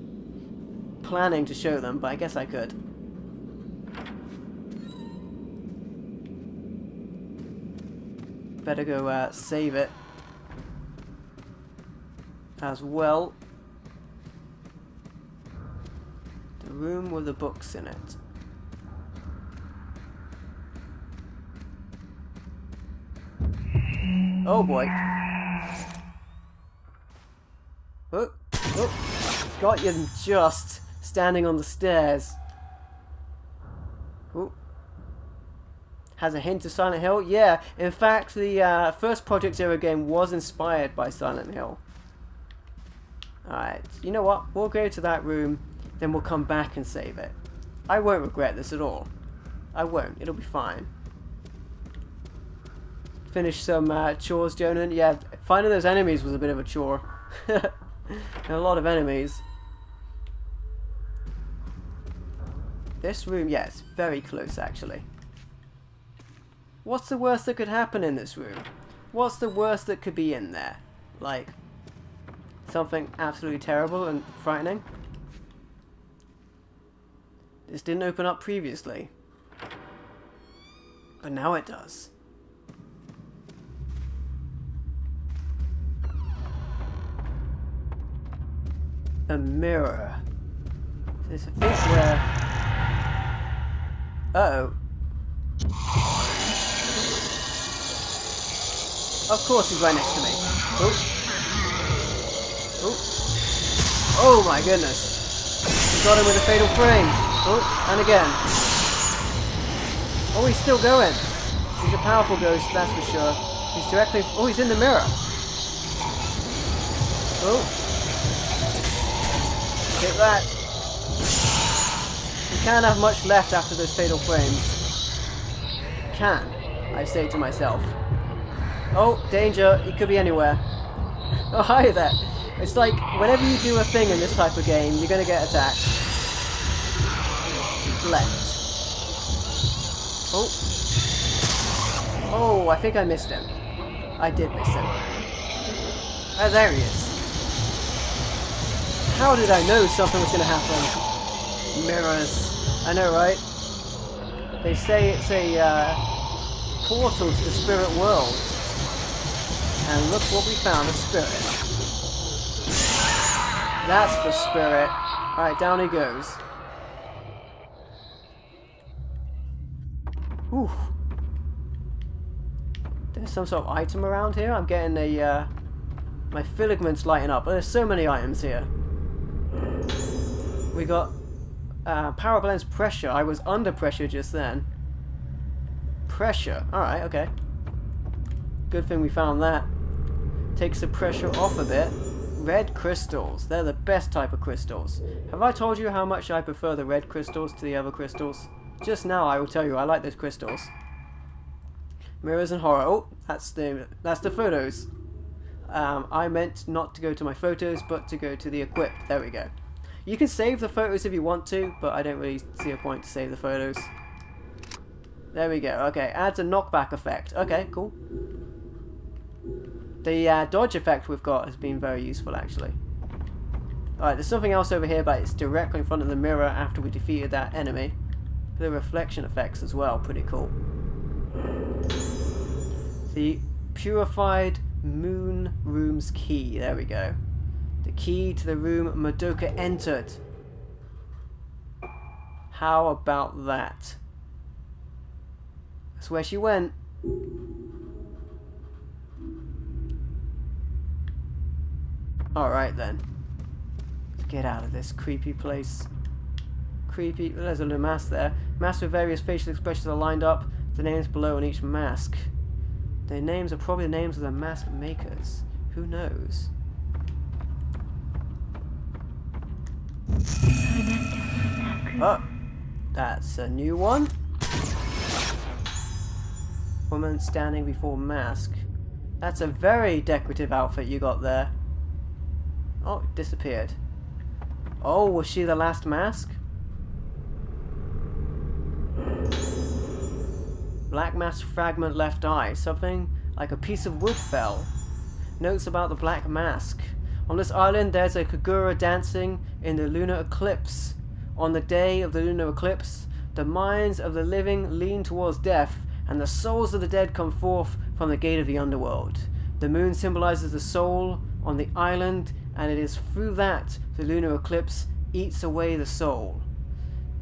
planning to show them, but I guess I could. Better go save it as well. The room with the books in it. Oh boy. Oh, oh. Got you just standing on the stairs. Oh. Has a hint of Silent Hill? Yeah, in fact the first Project Zero game was inspired by Silent Hill. Alright, you know what? We'll go to that room, then we'll come back and save it. I won't regret this at all. I won't. It'll be fine. Finish some chores, Jonan. Yeah, finding those enemies was a bit of a chore. There are a lot of enemies. This room, yeah, it's very close actually. What's the worst that could happen in this room? What's the worst that could be in there? Like, something absolutely terrible and frightening? This didn't open up previously. But now it does. A mirror. There's a thing where... Uh-oh. Of course he's right next to me. Oh. Oh. Oh my goodness. We got him with a fatal frame. Oh, and again. Oh, he's still going. He's a powerful ghost, that's for sure. He's directly... Oh, he's in the mirror. Oh. Hit that. He can't have much left after those fatal frames. Can, I say to myself. Oh, danger. He could be anywhere. Oh, hi there. It's like, whenever you do a thing in this type of game, you're going to get attacked. Left. Oh. Oh, I think I missed him. I did miss him. Oh, there he is. How did I know something was going to happen? Mirrors. I know, right? They say it's a portal to the spirit world. And look what we found, a spirit. That's the spirit. Alright, down he goes. Ooh. There's some sort of item around here. I'm getting a my filaments lighting up. There's so many items here. We got power blends pressure. I was under pressure just then. Pressure. Alright, okay. Good thing we found that. Takes the pressure off a bit. Red crystals. They're the best type of crystals. Have I told you how much I prefer the red crystals to the other crystals? Just now I will tell you I like those crystals. Mirrors and horror. Oh, that's the photos. I meant not to go to my photos, but to go to the equip. There we go. You can save the photos if you want to, but I don't really see a point to save the photos. There we go. Okay, adds a knockback effect. Okay, cool. The dodge effect we've got has been very useful, actually. Alright, there's something else over here, but it's directly in front of the mirror after we defeated that enemy. The reflection effects as well, pretty cool. The purified moon room's key. There we go. The key to the room Madoka entered. How about that? That's where she went. Alright then. Let's get out of this creepy place. Creepy. There's a little mask there. Masks with various facial expressions are lined up. The names below on each mask. Their names are probably the names of the mask makers. Who knows? Oh, that's a new one. Woman standing before mask. That's a very decorative outfit you got there. Oh, it disappeared. Oh, was she the last mask? Black mask fragment left eye. Something like a piece of wood fell. Notes about the black mask. On this island there's a Kagura dancing in the lunar eclipse. On the day of the lunar eclipse, the minds of the living lean towards death, and the souls of the dead come forth from the gate of the underworld. The moon symbolizes the soul on the island, and it is through that the lunar eclipse eats away the soul.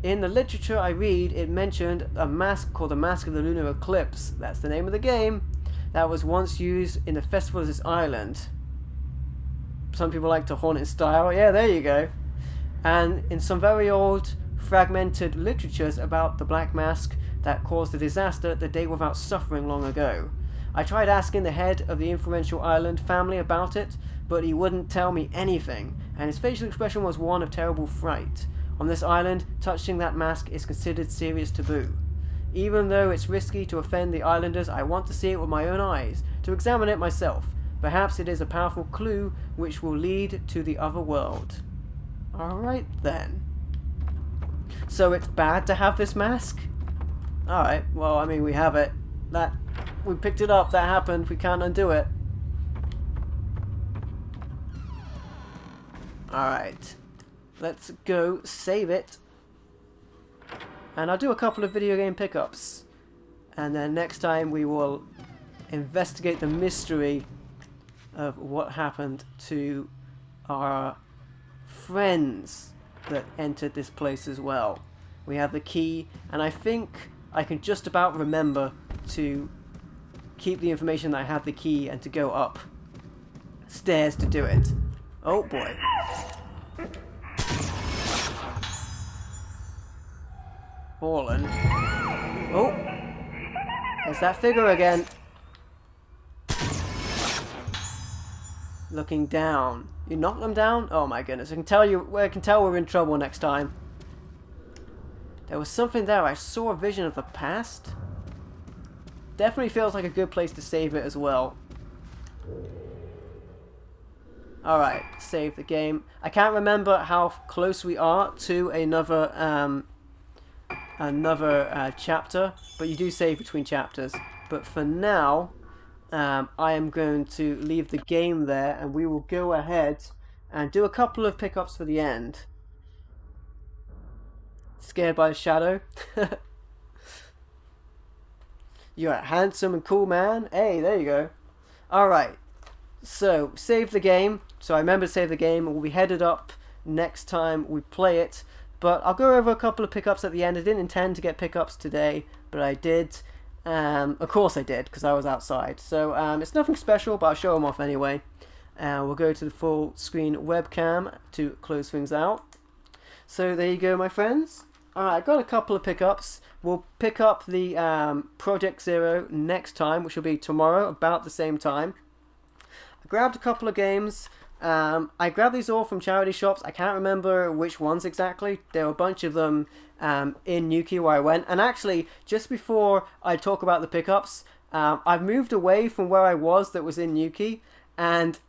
In the literature I read, it mentioned a mask called the Mask of the Lunar Eclipse. That's the name of the game. That was once used in the festival of this island. Some people like to haunt it in style. Yeah, there you go. And in some very old fragmented literatures about the black mask that caused the disaster the day without suffering long ago. I tried asking the head of the influential island family about it, but he wouldn't tell me anything, and his facial expression was one of terrible fright. On this island, touching that mask is considered serious taboo. Even though it's risky to offend the islanders, I want to see it with my own eyes, to examine it myself. Perhaps it is a powerful clue which will lead to the other world. Alright then. So it's bad to have this mask? Alright, well, I mean, we have it. We picked it up, that happened, we can't undo it. Alright. Let's go save it. And I'll do a couple of video game pickups. And then next time we will investigate the mystery of what happened to our friends that entered this place as well. We have the key, and I think I can just about remember to keep the information that I have the key and to go up stairs to do it. Oh boy. Fallen. Oh! There's that figure again. Looking down. You knock them down? Oh my goodness. I can tell we're in trouble next time. There was something there. I saw a vision of the past. Definitely feels like a good place to save it as well. Alright, save the game. I can't remember how close we are to another chapter, but you do save between chapters. But for now, I am going to leave the game there, and we will go ahead and do a couple of pickups for the end. Scared by the shadow? You're a handsome and cool man. Hey, there you go. Alright, so save the game. So I remember to save the game, and we'll be headed up next time we play it. But I'll go over a couple of pickups at the end. I didn't intend to get pickups today, but I did. Of course I did, because I was outside. So it's nothing special, but I'll show them off anyway. We'll go to the full screen webcam to close things out. So there you go, my friends. Alright, I got a couple of pickups. We'll pick up the Project Zero next time, which will be tomorrow, about the same time. I grabbed a couple of games. I grabbed these all from charity shops. I can't remember which ones exactly. There were a bunch of them in Nuki where I went. And actually, just before I talk about the pickups, I've moved away from where I was that was in Nuki. And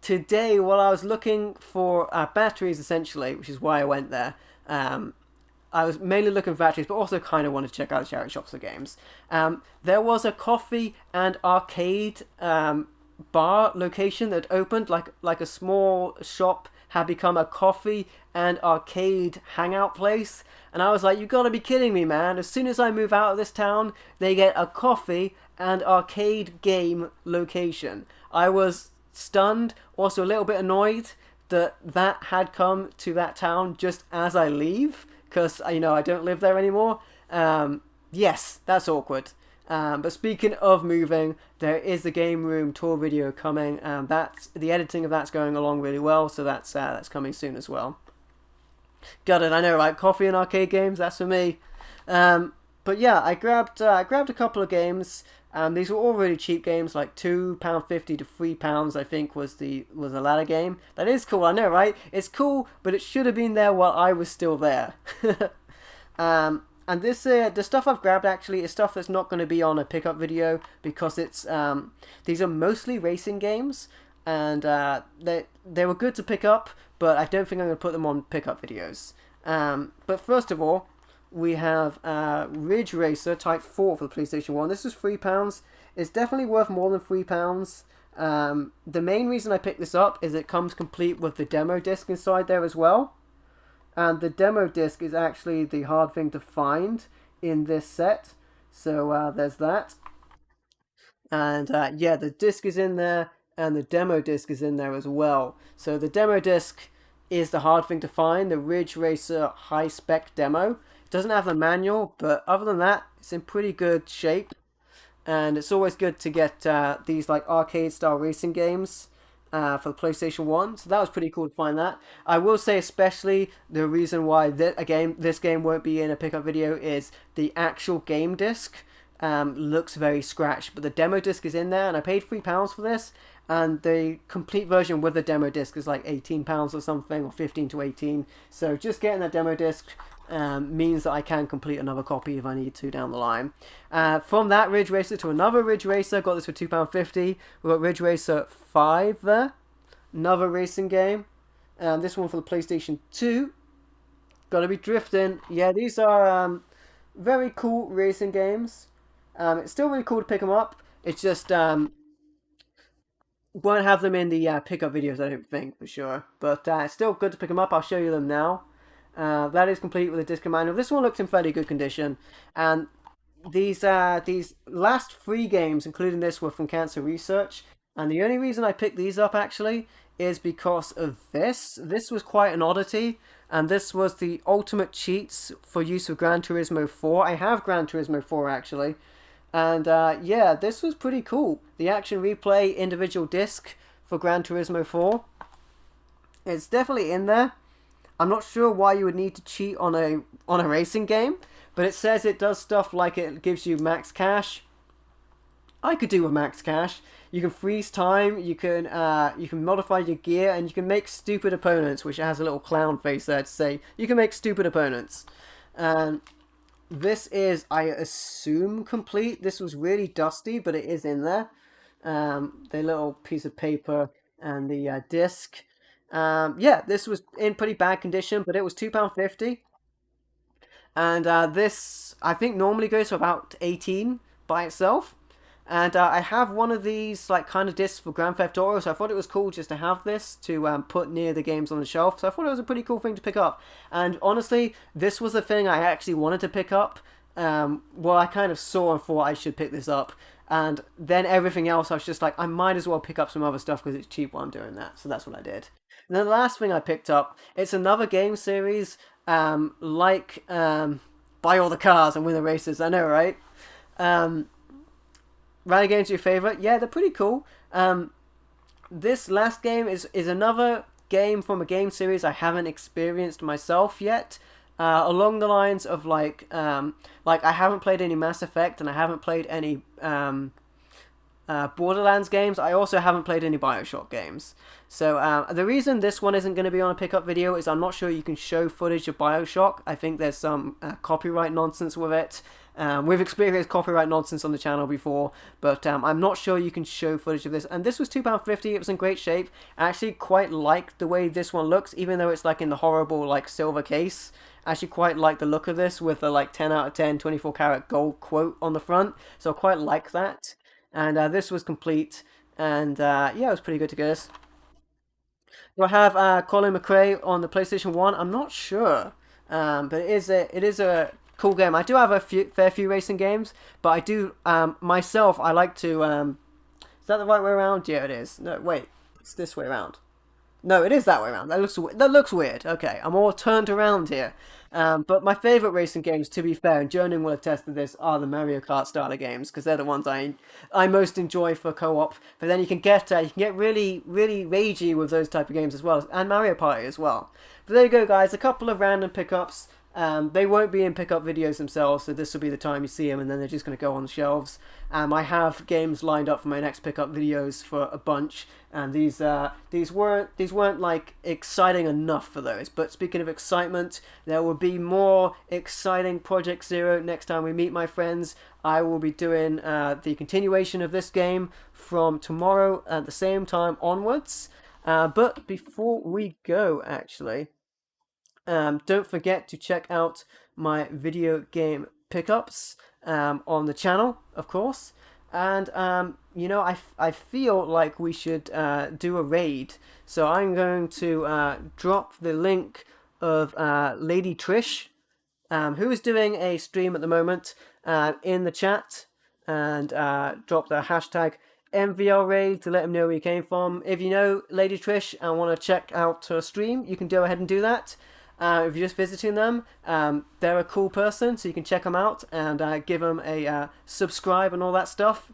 today, while I was looking for batteries, essentially, which is why I went there, I was mainly looking for batteries, but also kind of wanted to check out the charity shops for games. There was a coffee and arcade bar location that opened, like a small shop had become a coffee and arcade hangout place. And I was like, you gotta be kidding me, man. As soon as I move out of this town, they get a coffee and arcade game location. I was stunned, also a little bit annoyed that that had come to that town just as I leave, because, I don't live there anymore. Yes, that's awkward. But speaking of moving, there is the game room tour video coming. That's the editing of that's going along really well, so that's coming soon as well. Got it, I know, right? Coffee and arcade games, that's for me. But yeah, I grabbed a couple of games. These were all really cheap games, like £2.50 to £3, I think was the latter game. That is cool, I know, right? It's cool, but it should have been there while I was still there. And this, the stuff I've grabbed actually is stuff that's not going to be on a pickup video, because it's these are mostly racing games, and they were good to pick up, but I don't think I'm going to put them on pickup videos. But first of all, we have Ridge Racer Type 4 for the PlayStation 1. This is £3. It's definitely worth more than £3. The main reason I picked this up is it comes complete with the demo disc inside there as well. And the demo disc is actually the hard thing to find in this set. So there's that. And yeah, the disc is in there, and the demo disc is in there as well. So the demo disc is the hard thing to find, the Ridge Racer high spec demo. It doesn't have the manual, but other than that, it's in pretty good shape. And it's always good to get these like arcade style racing games for the PlayStation 1, so that was pretty cool to find that. I will say especially the reason why this game won't be in a pickup video is the actual game disc looks very scratched, but the demo disc is in there, and I paid £3 for this, and the complete version with the demo disc is like £18 or something, or 15 to 18, so just getting that demo disc means that I can complete another copy if I need to down the line. From that Ridge Racer to another Ridge Racer, got this for £2.50. We've got Ridge Racer 5 there, another racing game. This one for the PlayStation 2. Gotta be drifting. Yeah, these are very cool racing games. It's still really cool to pick them up. It's just won't have them in the pickup videos, I don't think, for sure. But it's still good to pick them up. I'll show you them now. That is complete with a disc and manual. This one looks in fairly good condition, and these last 3 games, including this, were from Cancer Research. And the only reason I picked these up actually is because of this. This was quite an oddity, and this was the ultimate cheats for use of Gran Turismo 4. I have Gran Turismo 4 actually, and yeah, this was pretty cool. The action replay individual disc for Gran Turismo 4. It's definitely in there. I'm not sure why you would need to cheat on a racing game, but it says it does stuff like it gives you max cash. I could do with max cash. You can freeze time, you can modify your gear, and you can make stupid opponents, which has a little clown face there to say you can make stupid opponents. This is, I assume, complete. This was really dusty, but it is in there. The little piece of paper and the disc. Yeah, this was in pretty bad condition, but it was £2.50. And this, I think, normally goes for about 18 by itself. And I have one of these like kind of discs for Grand Theft Auto, so I thought it was cool just to have this to put near the games on the shelf. So I thought it was a pretty cool thing to pick up. And honestly, this was the thing I actually wanted to pick up. Well, I kind of saw and thought I should pick this up. And then everything else, I was just like, I might as well pick up some other stuff because it's cheap while I'm doing that. So that's what I did. And then the last thing I picked up, it's another game series, like Buy All the Cars and Win the Races. I know, right? Rally games are your favorite? Yeah, they're pretty cool. This last game is another game from a game series I haven't experienced myself yet. Along the lines of like I haven't played any Mass Effect, and I haven't played any Borderlands games. I also haven't played any Bioshock games. So the reason this one isn't going to be on a pickup video is I'm not sure you can show footage of Bioshock. I think there's some copyright nonsense with it. We've experienced copyright nonsense on the channel before, but I'm not sure you can show footage of this. And this was £2.50. It was in great shape. I actually quite like the way this one looks, even though it's like in the horrible like silver case. I actually quite like the look of this with the like 10 out of 10 24 karat gold quote on the front. So I quite like that. And this was complete. And yeah, it was pretty good to get this. Do I have Colin McRae on the PlayStation 1? I'm not sure. But it is a cool game. I do have a fair few racing games, but I do myself. I like to. Is that the right way around? Yeah, it is. No, wait, it's this way around. No, it is that way around. That looks weird. Okay, I'm all turned around here. But my favorite racing games, to be fair, and Jonan will attest to this, are the Mario Kart style games because they're the ones I most enjoy for co-op. But then you can get really ragey with those type of games as well, and Mario Party as well. But there you go, guys. A couple of random pickups. They won't be in pickup videos themselves, so this will be the time you see them, and then they're just going to go on the shelves. I have games lined up for my next pickup videos for a bunch, and these weren't like exciting enough for those. But speaking of excitement, there will be more exciting Project Zero next time we meet, my friends. I will be doing the continuation of this game from tomorrow at the same time onwards. But before we go, actually. Don't forget to check out my video game pickups on the channel, of course. And, you know, I feel like we should do a raid. So I'm going to drop the link of Lady Trish, who is doing a stream at the moment, in the chat. And drop the hashtag MVL raid to let him know where you came from. If you know Lady Trish and want to check out her stream, you can go ahead and do that. If you're just visiting them, they're a cool person, so you can check them out and give them a subscribe and all that stuff.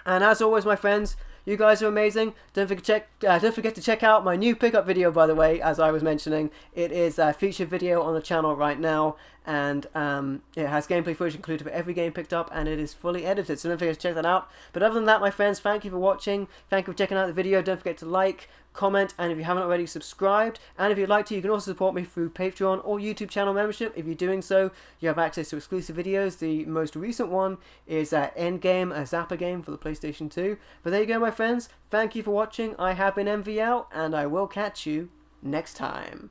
And as always, my friends, you guys are amazing. Don't forget to check out my new pickup video, by the way, as I was mentioning. It is a featured video on the channel right now, and it has gameplay footage included for every game picked up, and it is fully edited, so don't forget to check that out. But other than that, my friends, thank you for watching. Thank you for checking out the video. Don't forget to like, comment, and if you haven't already, subscribed. And if you'd like to, you can also support me through Patreon or YouTube channel membership. If you're doing so, you have access to exclusive videos. The most recent one is Endgame, a Zapper game for the PlayStation 2. But there you go, my friends. Thank you for watching. I have been MVL, and I will catch you next time.